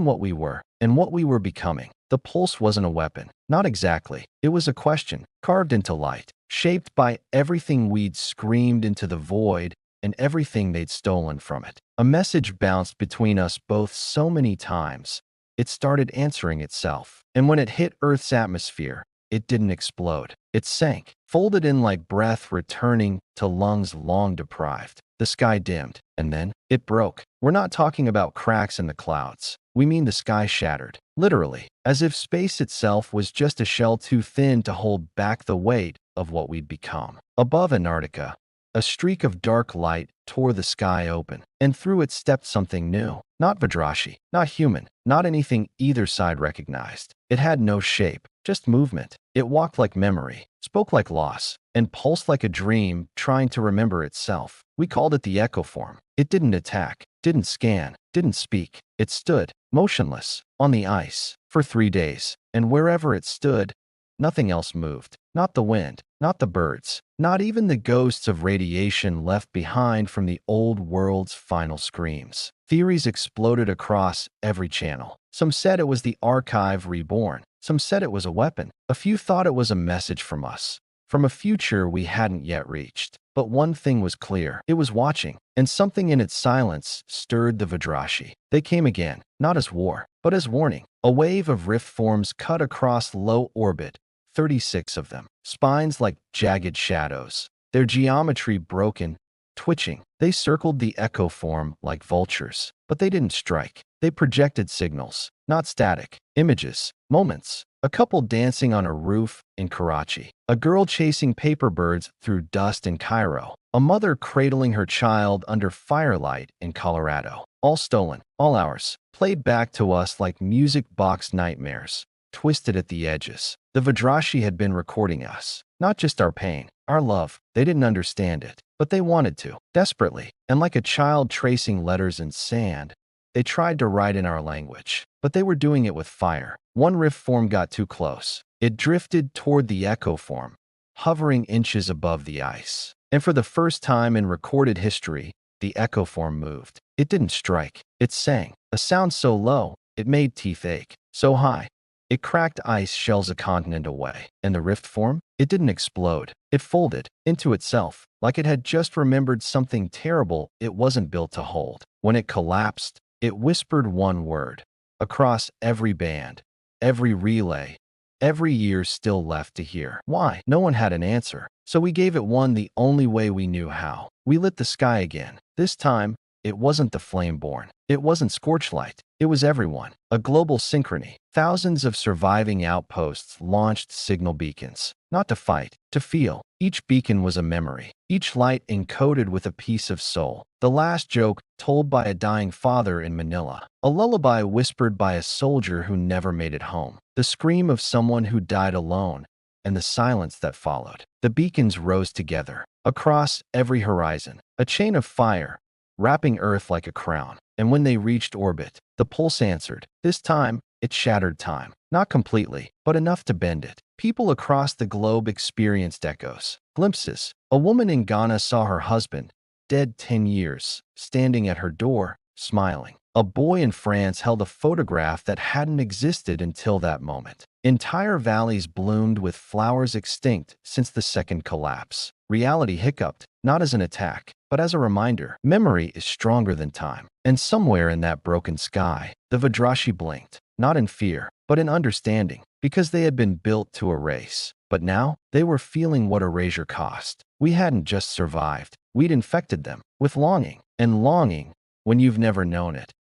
what we were and what we were becoming. The pulse wasn't a weapon. Not exactly. It was a question, carved into light, shaped by everything we'd screamed into the void and everything they'd stolen from it. A message bounced between us both so many times, it started answering itself. And when it hit Earth's atmosphere, it didn't explode. It sank, folded in like breath returning to lungs long deprived. The sky dimmed, and then it broke. We're not talking about cracks in the clouds. We mean the sky shattered, literally, as if space itself was just a shell too thin to hold back the weight of what we'd become. Above Antarctica, a streak of dark light tore the sky open, and through it stepped something new. Not Vidrashi, not human, not anything either side recognized. It had no shape, just movement. It walked like memory, spoke like loss, and pulsed like a dream trying to remember itself. We called it the echo form. It didn't attack, didn't scan, didn't speak. It stood, motionless, on the ice, for 3 days, and wherever it stood, nothing else moved. Not the wind, not the birds, not even the ghosts of radiation left behind from the old world's final screams. Theories exploded across every channel. Some said it was the archive reborn. Some said it was a weapon. A few thought it was a message from us, from a future we hadn't yet reached. But one thing was clear. It was watching, and something in its silence stirred the Vidrashi. They came again, not as war, but as warning. A wave of rift forms cut across low orbit, 36 of them, spines like jagged shadows, their geometry broken, twitching. They circled the echo form like vultures, but they didn't strike. They projected signals, not static, images, moments. A couple dancing on a roof in Karachi, a girl chasing paper birds through dust in Cairo, a mother cradling her child under firelight in Colorado. All stolen, all ours, played back to us like music box nightmares, twisted at the edges. The Vidrashi had been recording us, not just our pain, our love. They didn't understand it, but they wanted to, desperately. And like a child tracing letters in sand, they tried to write in our language, but they were doing it with fire. One rift form got too close. It drifted toward the echo form, hovering inches above the ice. And for the first time in recorded history, the echo form moved. It didn't strike. It sang, a sound so low, it made teeth ache. So high, it cracked ice shells a continent away. And the rift form? It didn't explode. It folded into itself, like it had just remembered something terrible it wasn't built to hold. When it collapsed, it whispered one word. Across every band, every relay, every year still left to hear. Why? No one had an answer. So we gave it one the only way we knew how. We lit the sky again. This time, it wasn't the flame-born. It wasn't scorchlight. It was everyone. A global synchrony. Thousands of surviving outposts launched signal beacons. Not to fight, to feel. Each beacon was a memory. Each light encoded with a piece of soul. The last joke told by a dying father in Manila. A lullaby whispered by a soldier who never made it home. The scream of someone who died alone, and the silence that followed. The beacons rose together. across every horizon, a chain of fire, wrapping Earth like a crown. And when they reached orbit, the pulse answered. This time, it shattered time. Not completely, but enough to bend it. People across the globe experienced echoes, glimpses. A woman in Ghana saw her husband, dead 10 years, standing at her door, smiling. A boy in France held a photograph that hadn't existed until that moment. Entire valleys bloomed with flowers extinct since the second collapse. Reality hiccuped, not as an attack, but as a reminder. Memory is stronger than time. And somewhere in that broken sky, the Vidrashi blinked, not in fear, but in understanding, because they had been built to erase. But now, they were feeling what erasure cost. We hadn't just survived, we'd infected them with longing. And longing, when you've never known it,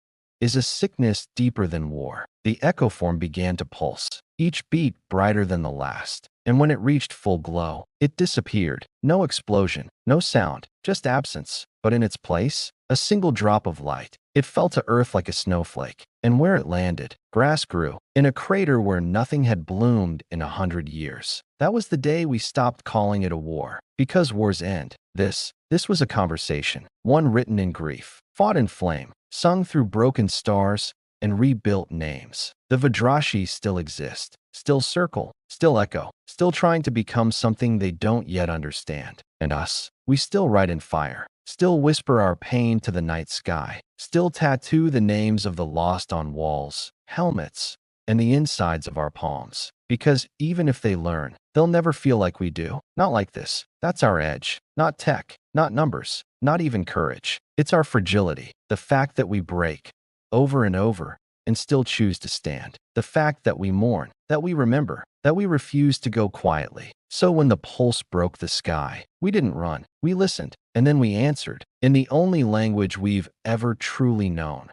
is a sickness deeper than war. The echo form began to pulse, each beat brighter than the last. And when it reached full glow, it disappeared. No explosion, no sound, just absence. But in its place, a single drop of light. It fell to Earth like a snowflake. And where it landed, grass grew, in a crater where nothing had bloomed in 100 years. That was the day we stopped calling it a war. Because wars end. This was a conversation, one written in grief, fought in flame, sung through broken stars, and rebuilt names. The Vidrashi still exist, still circle, still echo, still trying to become something they don't yet understand. And us, we still write in fire, still whisper our pain to the night sky, still tattoo the names of the lost on walls, helmets, and the insides of our palms. Because even if they learn, they'll never feel like we do. Not like this. That's our edge. Not tech, not numbers, not even courage. It's our fragility. The fact that we break over and over and still choose to stand. The fact that we mourn, that we remember, that we refuse to go quietly. So when the pulse broke the sky, we didn't run. We listened, and then we answered in the only language we've ever truly known.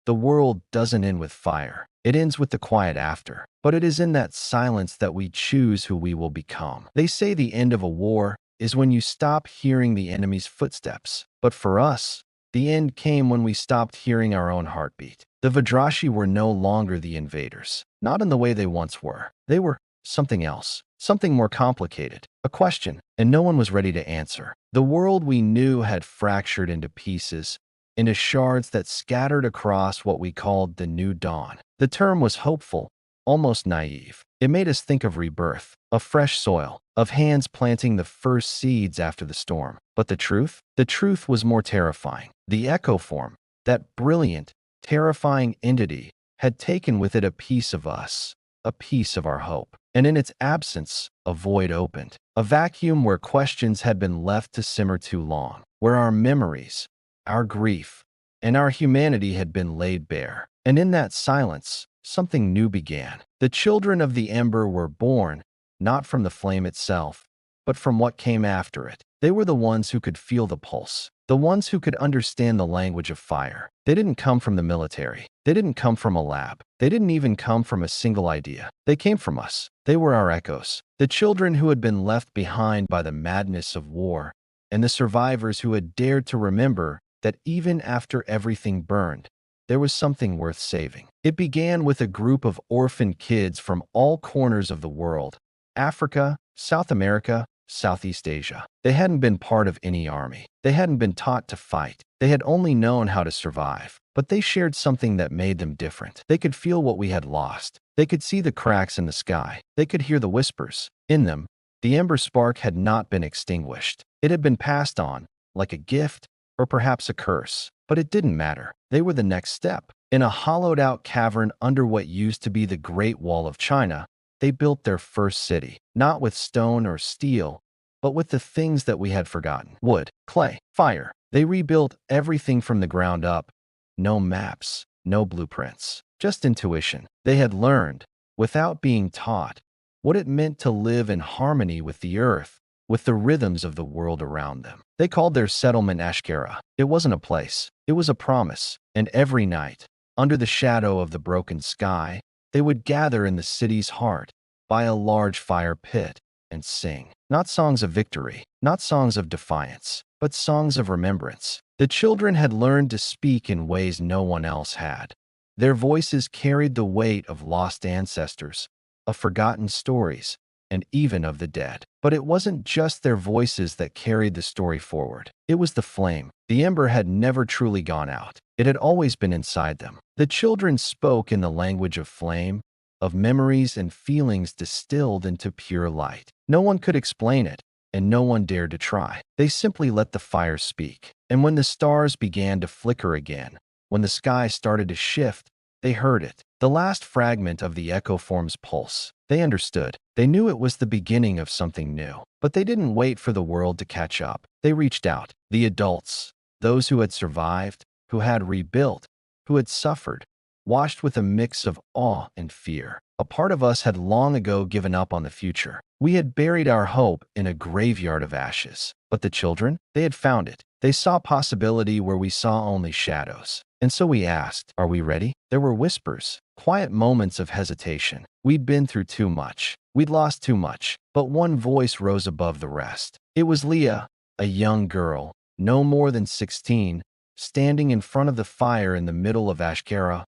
The world doesn't end with fire. It ends with the quiet after. But it is in that silence that we choose who we will become. They say the end of a war is when you stop hearing the enemy's footsteps. But for us, the end came when we stopped hearing our own heartbeat. The Vidrashi were no longer the invaders. Not in the way they once were. They were something else. Something more complicated. A question, and no one was ready to answer. The world we knew had fractured into pieces, into shards that scattered across what we called the New Dawn. The term was hopeful, almost naive. It made us think of rebirth, of fresh soil, of hands planting the first seeds after the storm. But the truth? The truth was more terrifying. The echo form, that brilliant, terrifying entity, had taken with it a piece of us, a piece of our hope. And in its absence, a void opened, a vacuum where questions had been left to simmer too long, where our memories, our grief, and our humanity had been laid bare. And in that silence, something new began. The children of the ember were born, not from the flame itself, but from what came after it. They were the ones who could feel the pulse, the ones who could understand the language of fire. They didn't come from the military. They didn't come from a lab. They didn't even come from a single idea. They came from us. They were our echoes, the children who had been left behind by the madness of war, and the survivors who had dared to remember that even after everything burned, there was something worth saving. It began with a group of orphan kids from all corners of the world: Africa, South America, Southeast Asia. They hadn't been part of any army. They hadn't been taught to fight. They had only known how to survive. But they shared something that made them different. They could feel what we had lost. They could see the cracks in the sky. They could hear the whispers. In them, the ember spark had not been extinguished. It had been passed on, like a gift or perhaps a curse. But it didn't matter. They were the next step. In a hollowed-out cavern under what used to be the Great Wall of China, they built their first city, not with stone or steel, but with the things that we had forgotten: wood, clay, fire. They rebuilt everything from the ground up. No maps, no blueprints, just intuition. They had learned, without being taught, what it meant to live in harmony with the earth, with the rhythms of the world around them. They called their settlement Ashkara. It wasn't a place, it was a promise. And every night, under the shadow of the broken sky, they would gather in the city's heart, by a large fire pit, and sing. Not songs of victory, not songs of defiance, but songs of remembrance. The children had learned to speak in ways no one else had. Their voices carried the weight of lost ancestors, of forgotten stories, and even of the dead. But it wasn't just their voices that carried the story forward. It was the flame. The ember had never truly gone out. It had always been inside them. The children spoke in the language of flame, of memories and feelings distilled into pure light. No one could explain it, and no one dared to try. They simply let the fire speak. And when the stars began to flicker again, when the sky started to shift, they heard it. The last fragment of the echo form's pulse. They understood. They knew it was the beginning of something new. But they didn't wait for the world to catch up. They reached out. The adults, those who had survived, who had rebuilt, who had suffered, washed with a mix of awe and fear. A part of us had long ago given up on the future. We had buried our hope in a graveyard of ashes. But the children, they had found it. They saw possibility where we saw only shadows. And so we asked, are we ready? There were whispers, quiet moments of hesitation. We'd been through too much. We'd lost too much. But one voice rose above the rest. It was Leah, a young girl, no more than 16, standing in front of the fire in the middle of Ashkara,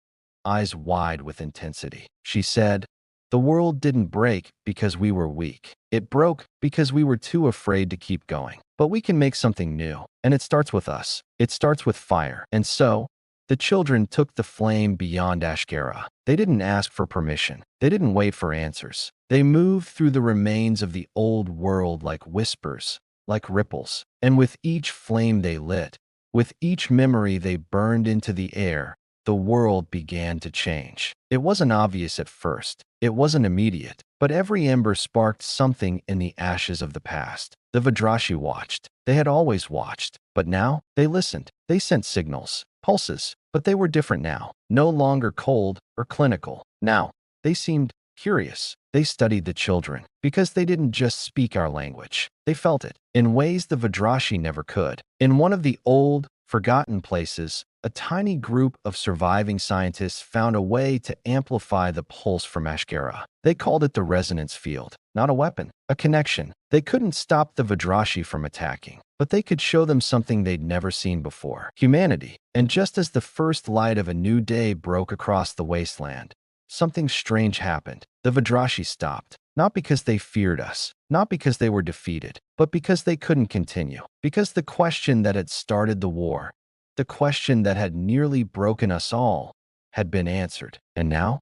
eyes wide with intensity. She said, "The world didn't break because we were weak. It broke because we were too afraid to keep going. But we can make something new. And it starts with us. It starts with fire." And so, the children took the flame beyond Ashkara. They didn't ask for permission. They didn't wait for answers. They moved through the remains of the old world like whispers, like ripples. And with each flame they lit, with each memory they burned into the air, the world began to change. It wasn't obvious at first. It wasn't immediate. But every ember sparked something in the ashes of the past. The Vidrashi watched. They had always watched. But now, they listened. They sent signals, pulses. But they were different now. No longer cold or clinical. Now, they seemed curious. They studied the children. Because they didn't just speak our language. They felt it. In ways the Vidrashi never could. In one of the old, forgotten places, a tiny group of surviving scientists found a way to amplify the pulse from Ashkara. They called it the resonance field. Not a weapon, a connection. They couldn't stop the Vidrashi from attacking, but they could show them something they'd never seen before. Humanity. And just as the first light of a new day broke across the wasteland, something strange happened. The Vidrashi stopped. Not because they feared us, not because they were defeated, but because they couldn't continue. Because the question that had started the war, the question that had nearly broken us all, had been answered. And now,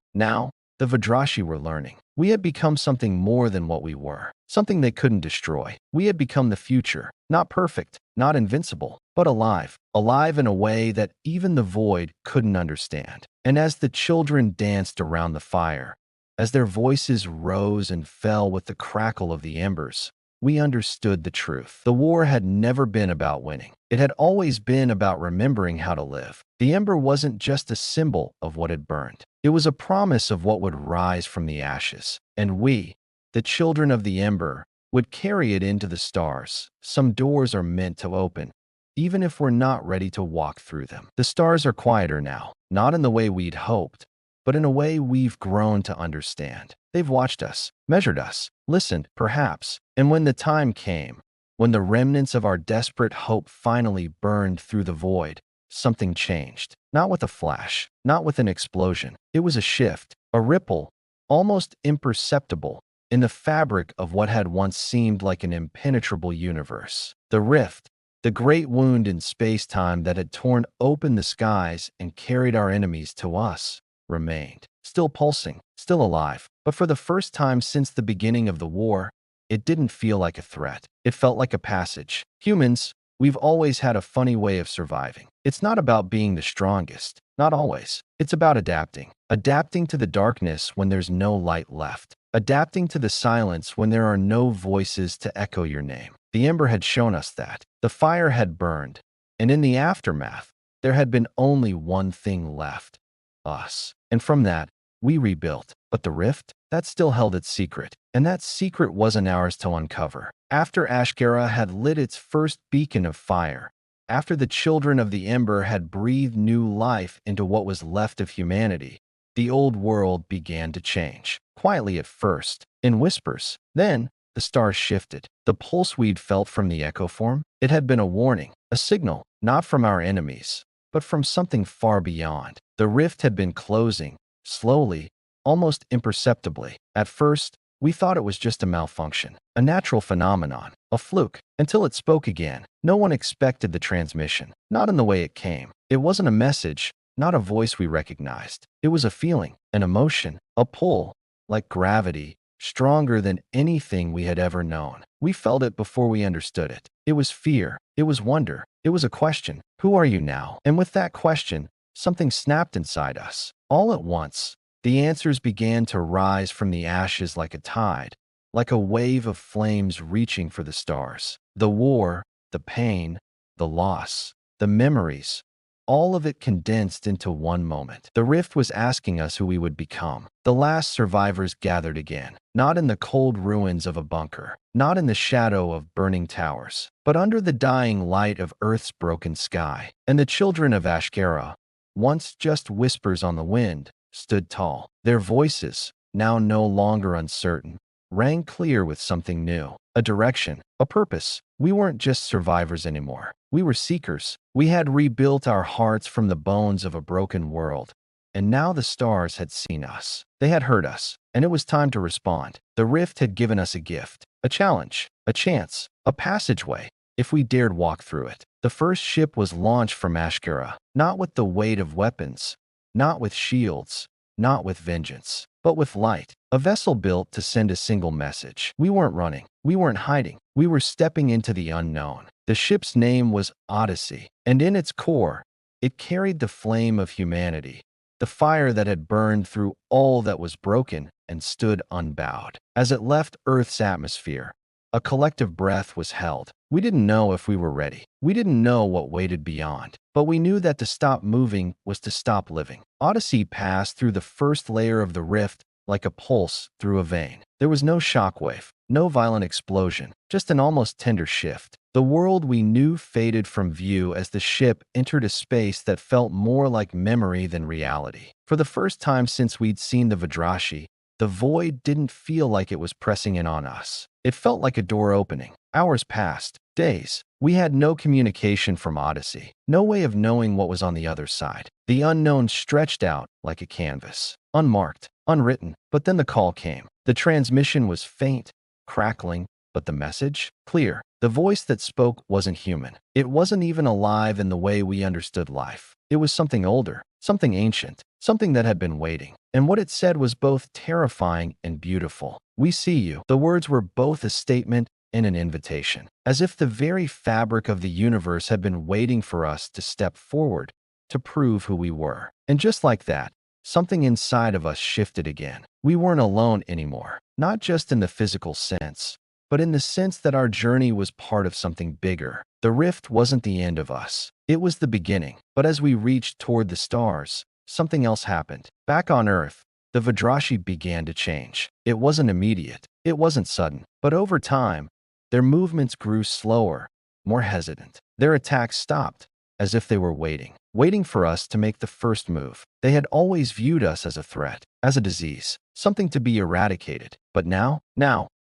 the Vidrashi were learning. We had become something more than what we were, something they couldn't destroy. We had become the future, not perfect, not invincible, but alive. Alive in a way that even the void couldn't understand. And as the children danced around the fire, as their voices rose and fell with the crackle of the embers, we understood the truth. The war had never been about winning. It had always been about remembering how to live. The ember wasn't just a symbol of what had burned. It was a promise of what would rise from the ashes. And we, the children of the ember, would carry it into the stars. Some doors are meant to open, even if we're not ready to walk through them. The stars are quieter now, not in the way we'd hoped, but in a way we've grown to understand. They've watched us, measured us, listened, perhaps. And when the time came, when the remnants of our desperate hope finally burned through the void, something changed. Not with a flash, not with an explosion. It was a shift, a ripple, almost imperceptible, in the fabric of what had once seemed like an impenetrable universe. The rift, the great wound in space-time that had torn open the skies and carried our enemies to us, remained. Still pulsing, still alive. But for the first time since the beginning of the war, it didn't feel like a threat. It felt like a passage. Humans, we've always had a funny way of surviving. It's not about being the strongest. Not always. It's about adapting. Adapting to the darkness when there's no light left. Adapting to the silence when there are no voices to echo your name. The ember had shown us that. The fire had burned. And in the aftermath, there had been only one thing left. Us. And from that, we rebuilt. But the rift? That still held its secret. And that secret wasn't ours to uncover. After Ashkara had lit its first beacon of fire, after the children of the ember had breathed new life into what was left of humanity, the old world began to change. Quietly at first, in whispers. Then, the stars shifted. The pulse we'd felt from the echo form, it had been a warning, a signal, not from our enemies, but from something far beyond. The rift had been closing, slowly, almost imperceptibly. At first, We thought it was just a malfunction, a natural phenomenon, a fluke, until it spoke again. No one expected the transmission, not in the way it came. It wasn't a message, not a voice we recognized. It was a feeling, an emotion, a pull, like gravity, stronger than anything we had ever known. We felt it before we understood it. It was fear. It was wonder. It was a question. Who are you now? And with that question, something snapped inside us. All at once, the answers began to rise from the ashes like a tide, like a wave of flames reaching for the stars. The war, the pain, the loss, the memories, all of it condensed into one moment. The rift was asking us who we would become. The last survivors gathered again, not in the cold ruins of a bunker, not in the shadow of burning towers, but under the dying light of Earth's broken sky. And the children of Ashkara, once just whispers on the wind, stood tall. Their voices, now no longer uncertain, rang clear with something new, a direction, a purpose. We weren't just survivors anymore. We were seekers. We had rebuilt our hearts from the bones of a broken world, and now the stars had seen us. They had heard us, and it was time to respond. The rift had given us a gift, a challenge, a chance, a passageway, if we dared walk through it. The first ship was launched from Ashkara, not with the weight of weapons, not with shields, not with vengeance, but with light. A vessel built to send a single message. We weren't running. We weren't hiding. We were stepping into the unknown. The ship's name was Odyssey, and in its core, it carried the flame of humanity, the fire that had burned through all that was broken and stood unbowed. As it left Earth's atmosphere, a collective breath was held. We didn't know if we were ready. We didn't know what waited beyond, but we knew that to stop moving was to stop living. Odyssey passed through the first layer of the rift like a pulse through a vein. There was no shockwave, no violent explosion, just an almost tender shift. The world we knew faded from view as the ship entered a space that felt more like memory than reality. For the first time since we'd seen the Vidrashi, the void didn't feel like it was pressing in on us. It felt like a door opening. Hours passed, days. We had no communication from Odyssey, no way of knowing what was on the other side. The unknown stretched out like a canvas, unmarked, unwritten. But then the call came. The transmission was faint, crackling, but the message? Clear. The voice that spoke wasn't human. It wasn't even alive in the way we understood life. It was something older, something ancient, something that had been waiting. And what it said was both terrifying and beautiful. We see you. The words were both a statement and an invitation, as if the very fabric of the universe had been waiting for us to step forward, to prove who we were. And just like that, something inside of us shifted again. We weren't alone anymore, not just in the physical sense, but in the sense that our journey was part of something bigger. The rift wasn't the end of us. It was the beginning. But as we reached toward the stars, something else happened. Back on Earth, the Vidrashi began to change. It wasn't immediate. It wasn't sudden. But over time, their movements grew slower, more hesitant. Their attacks stopped, as if they were waiting for us to make the first move. They had always viewed us as a threat, as a disease, something to be eradicated. But now,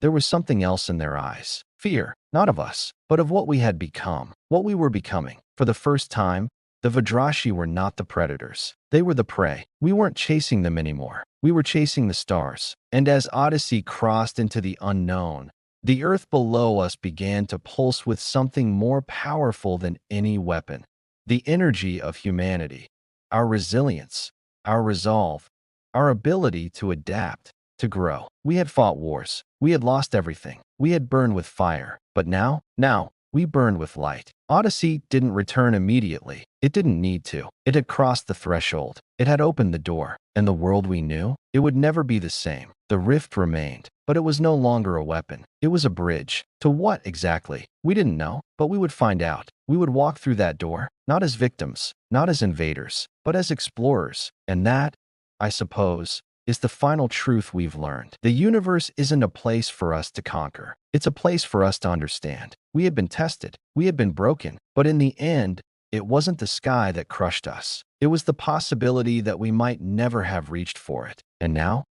there was something else in their eyes. Fear, not of us, but of what we had become, what we were becoming. For the first time, the Vidrashi were not the predators. They were the prey. We weren't chasing them anymore. We were chasing the stars. And as Odyssey crossed into the unknown, the earth below us began to pulse with something more powerful than any weapon. The energy of humanity, our resilience, our resolve, our ability to adapt, to grow. We had fought wars. We had lost everything. We had burned with fire. But now, we burned with light. Odyssey didn't return immediately. It didn't need to. It had crossed the threshold. It had opened the door. And the world we knew, it would never be the same. The rift remained, but it was no longer a weapon. It was a bridge. To what exactly? We didn't know, but we would find out. We would walk through that door, not as victims, not as invaders, but as explorers. And that, I suppose, is the final truth we've learned. The universe isn't a place for us to conquer. It's a place for us to understand. We had been tested. We had been broken. But in the end, it wasn't the sky that crushed us. It was the possibility that we might never have reached for it. And now,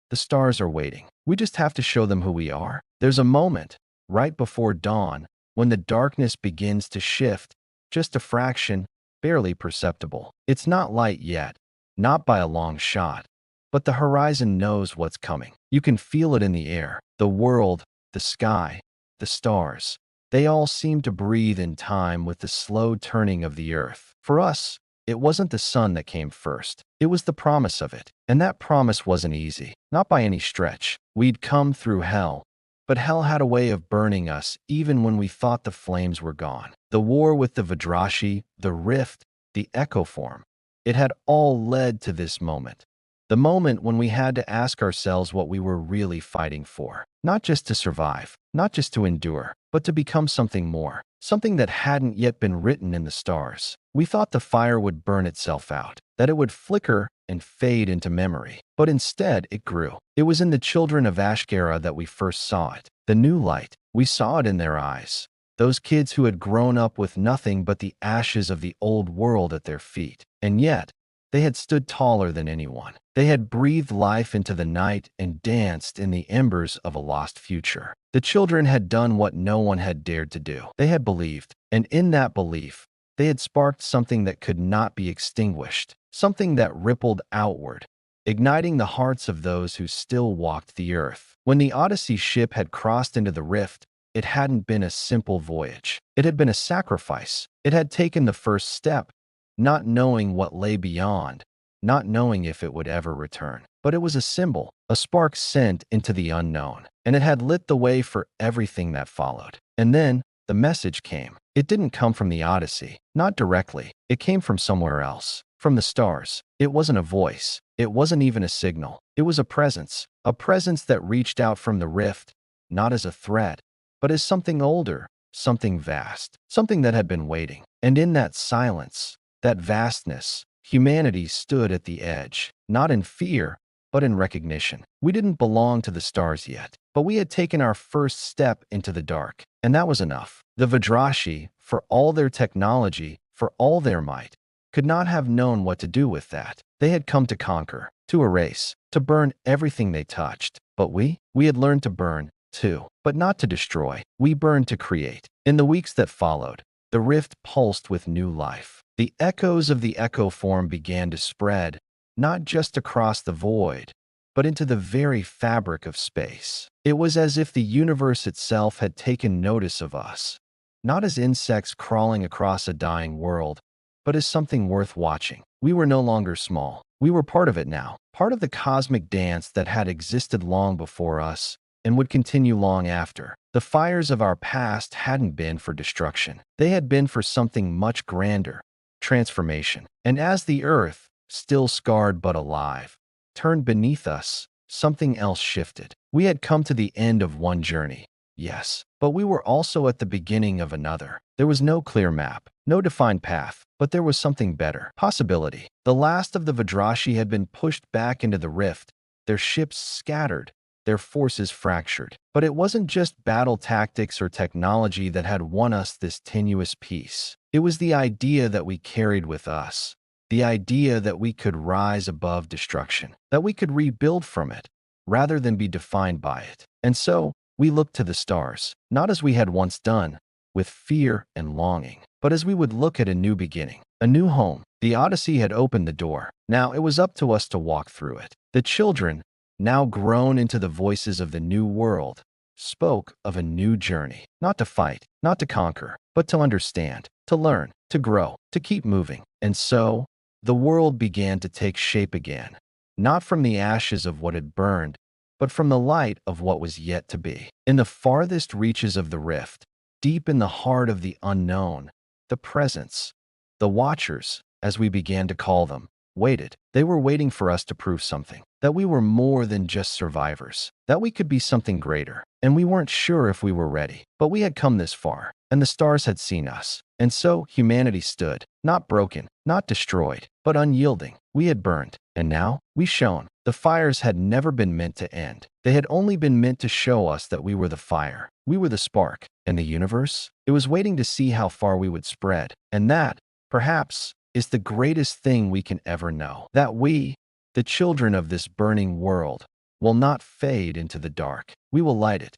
the stars are waiting. We just have to show them who we are. There's a moment, right before dawn, when the darkness begins to shift, just a fraction, barely perceptible. It's not light yet, not by a long shot, but the horizon knows what's coming. You can feel it in the air. The world, the sky, the stars. They all seem to breathe in time with the slow turning of the earth. For us, it wasn't the sun that came first. It was the promise of it. And that promise wasn't easy. Not by any stretch. We'd come through hell. But hell had a way of burning us even when we thought the flames were gone. The war with the Vidrashi, the rift, the echo form. It had all led to this moment. The moment when we had to ask ourselves what we were really fighting for. Not just to survive, not just to endure, but to become something more. Something that hadn't yet been written in the stars. We thought the fire would burn itself out, that it would flicker and fade into memory. But instead, it grew. It was in the children of Ashgara that we first saw it. The new light. We saw it in their eyes. Those kids who had grown up with nothing but the ashes of the old world at their feet. And yet, they had stood taller than anyone. They had breathed life into the night and danced in the embers of a lost future. The children had done what no one had dared to do. They had believed, and in that belief, they had sparked something that could not be extinguished, something that rippled outward, igniting the hearts of those who still walked the earth. When the Odyssey ship had crossed into the rift, it hadn't been a simple voyage. It had been a sacrifice. It had taken the first step, not knowing what lay beyond, not knowing if it would ever return. But it was a symbol, a spark sent into the unknown, and it had lit the way for everything that followed. And then the message came. It didn't come from the Odyssey, not directly. It came from somewhere else, from the stars. It wasn't a voice. It wasn't even a signal. It was a presence that reached out from the rift, not as a threat, but as something older, something vast, something that had been waiting. And in that silence, that vastness, humanity stood at the edge, not in fear, but in recognition. We didn't belong to the stars yet, but we had taken our first step into the dark, and that was enough. The Vidrashi, for all their technology, for all their might, could not have known what to do with that. They had come to conquer, to erase, to burn everything they touched. But we had learned to burn, too, but not to destroy. We burned to create. In the weeks that followed, the rift pulsed with new life. The echoes of the echo form began to spread, not just across the void, but into the very fabric of space. It was as if the universe itself had taken notice of us, not as insects crawling across a dying world, but as something worth watching. We were no longer small. We were part of it now, part of the cosmic dance that had existed long before us and would continue long after. The fires of our past hadn't been for destruction. They had been for something much grander, transformation. And as the earth, still scarred but alive, turned beneath us, something else shifted. We had come to the end of one journey, yes, but we were also at the beginning of another. There was no clear map, no defined path, but there was something better. Possibility. The last of the Vidrashi had been pushed back into the rift, their ships scattered, their forces fractured. But it wasn't just battle tactics or technology that had won us this tenuous peace. It was the idea that we carried with us, the idea that we could rise above destruction, that we could rebuild from it, rather than be defined by it. And so, we looked to the stars, not as we had once done, with fear and longing, but as we would look at a new beginning, a new home. The Odyssey had opened the door. Now it was up to us to walk through it. The children, now grown into the voices of the new world, spoke of a new journey, not to fight, not to conquer, but to understand, to learn, to grow, to keep moving. And so, the world began to take shape again, not from the ashes of what had burned, but from the light of what was yet to be. In the farthest reaches of the rift, deep in the heart of the unknown, the presence, the watchers, as we began to call them, waited. They were waiting for us to prove something, that we were more than just survivors, that we could be something greater. And we weren't sure if we were ready, but we had come this far, and the stars had seen us. And so humanity stood, not broken, not destroyed, but unyielding. We had burned, and now we shone. The fires had never been meant to end. They had only been meant to show us that we were the fire. We were the spark. And the universe? It was waiting to see how far we would spread. And that, perhaps, is the greatest thing we can ever know. That we, the children of this burning world, will not fade into the dark. We will light it.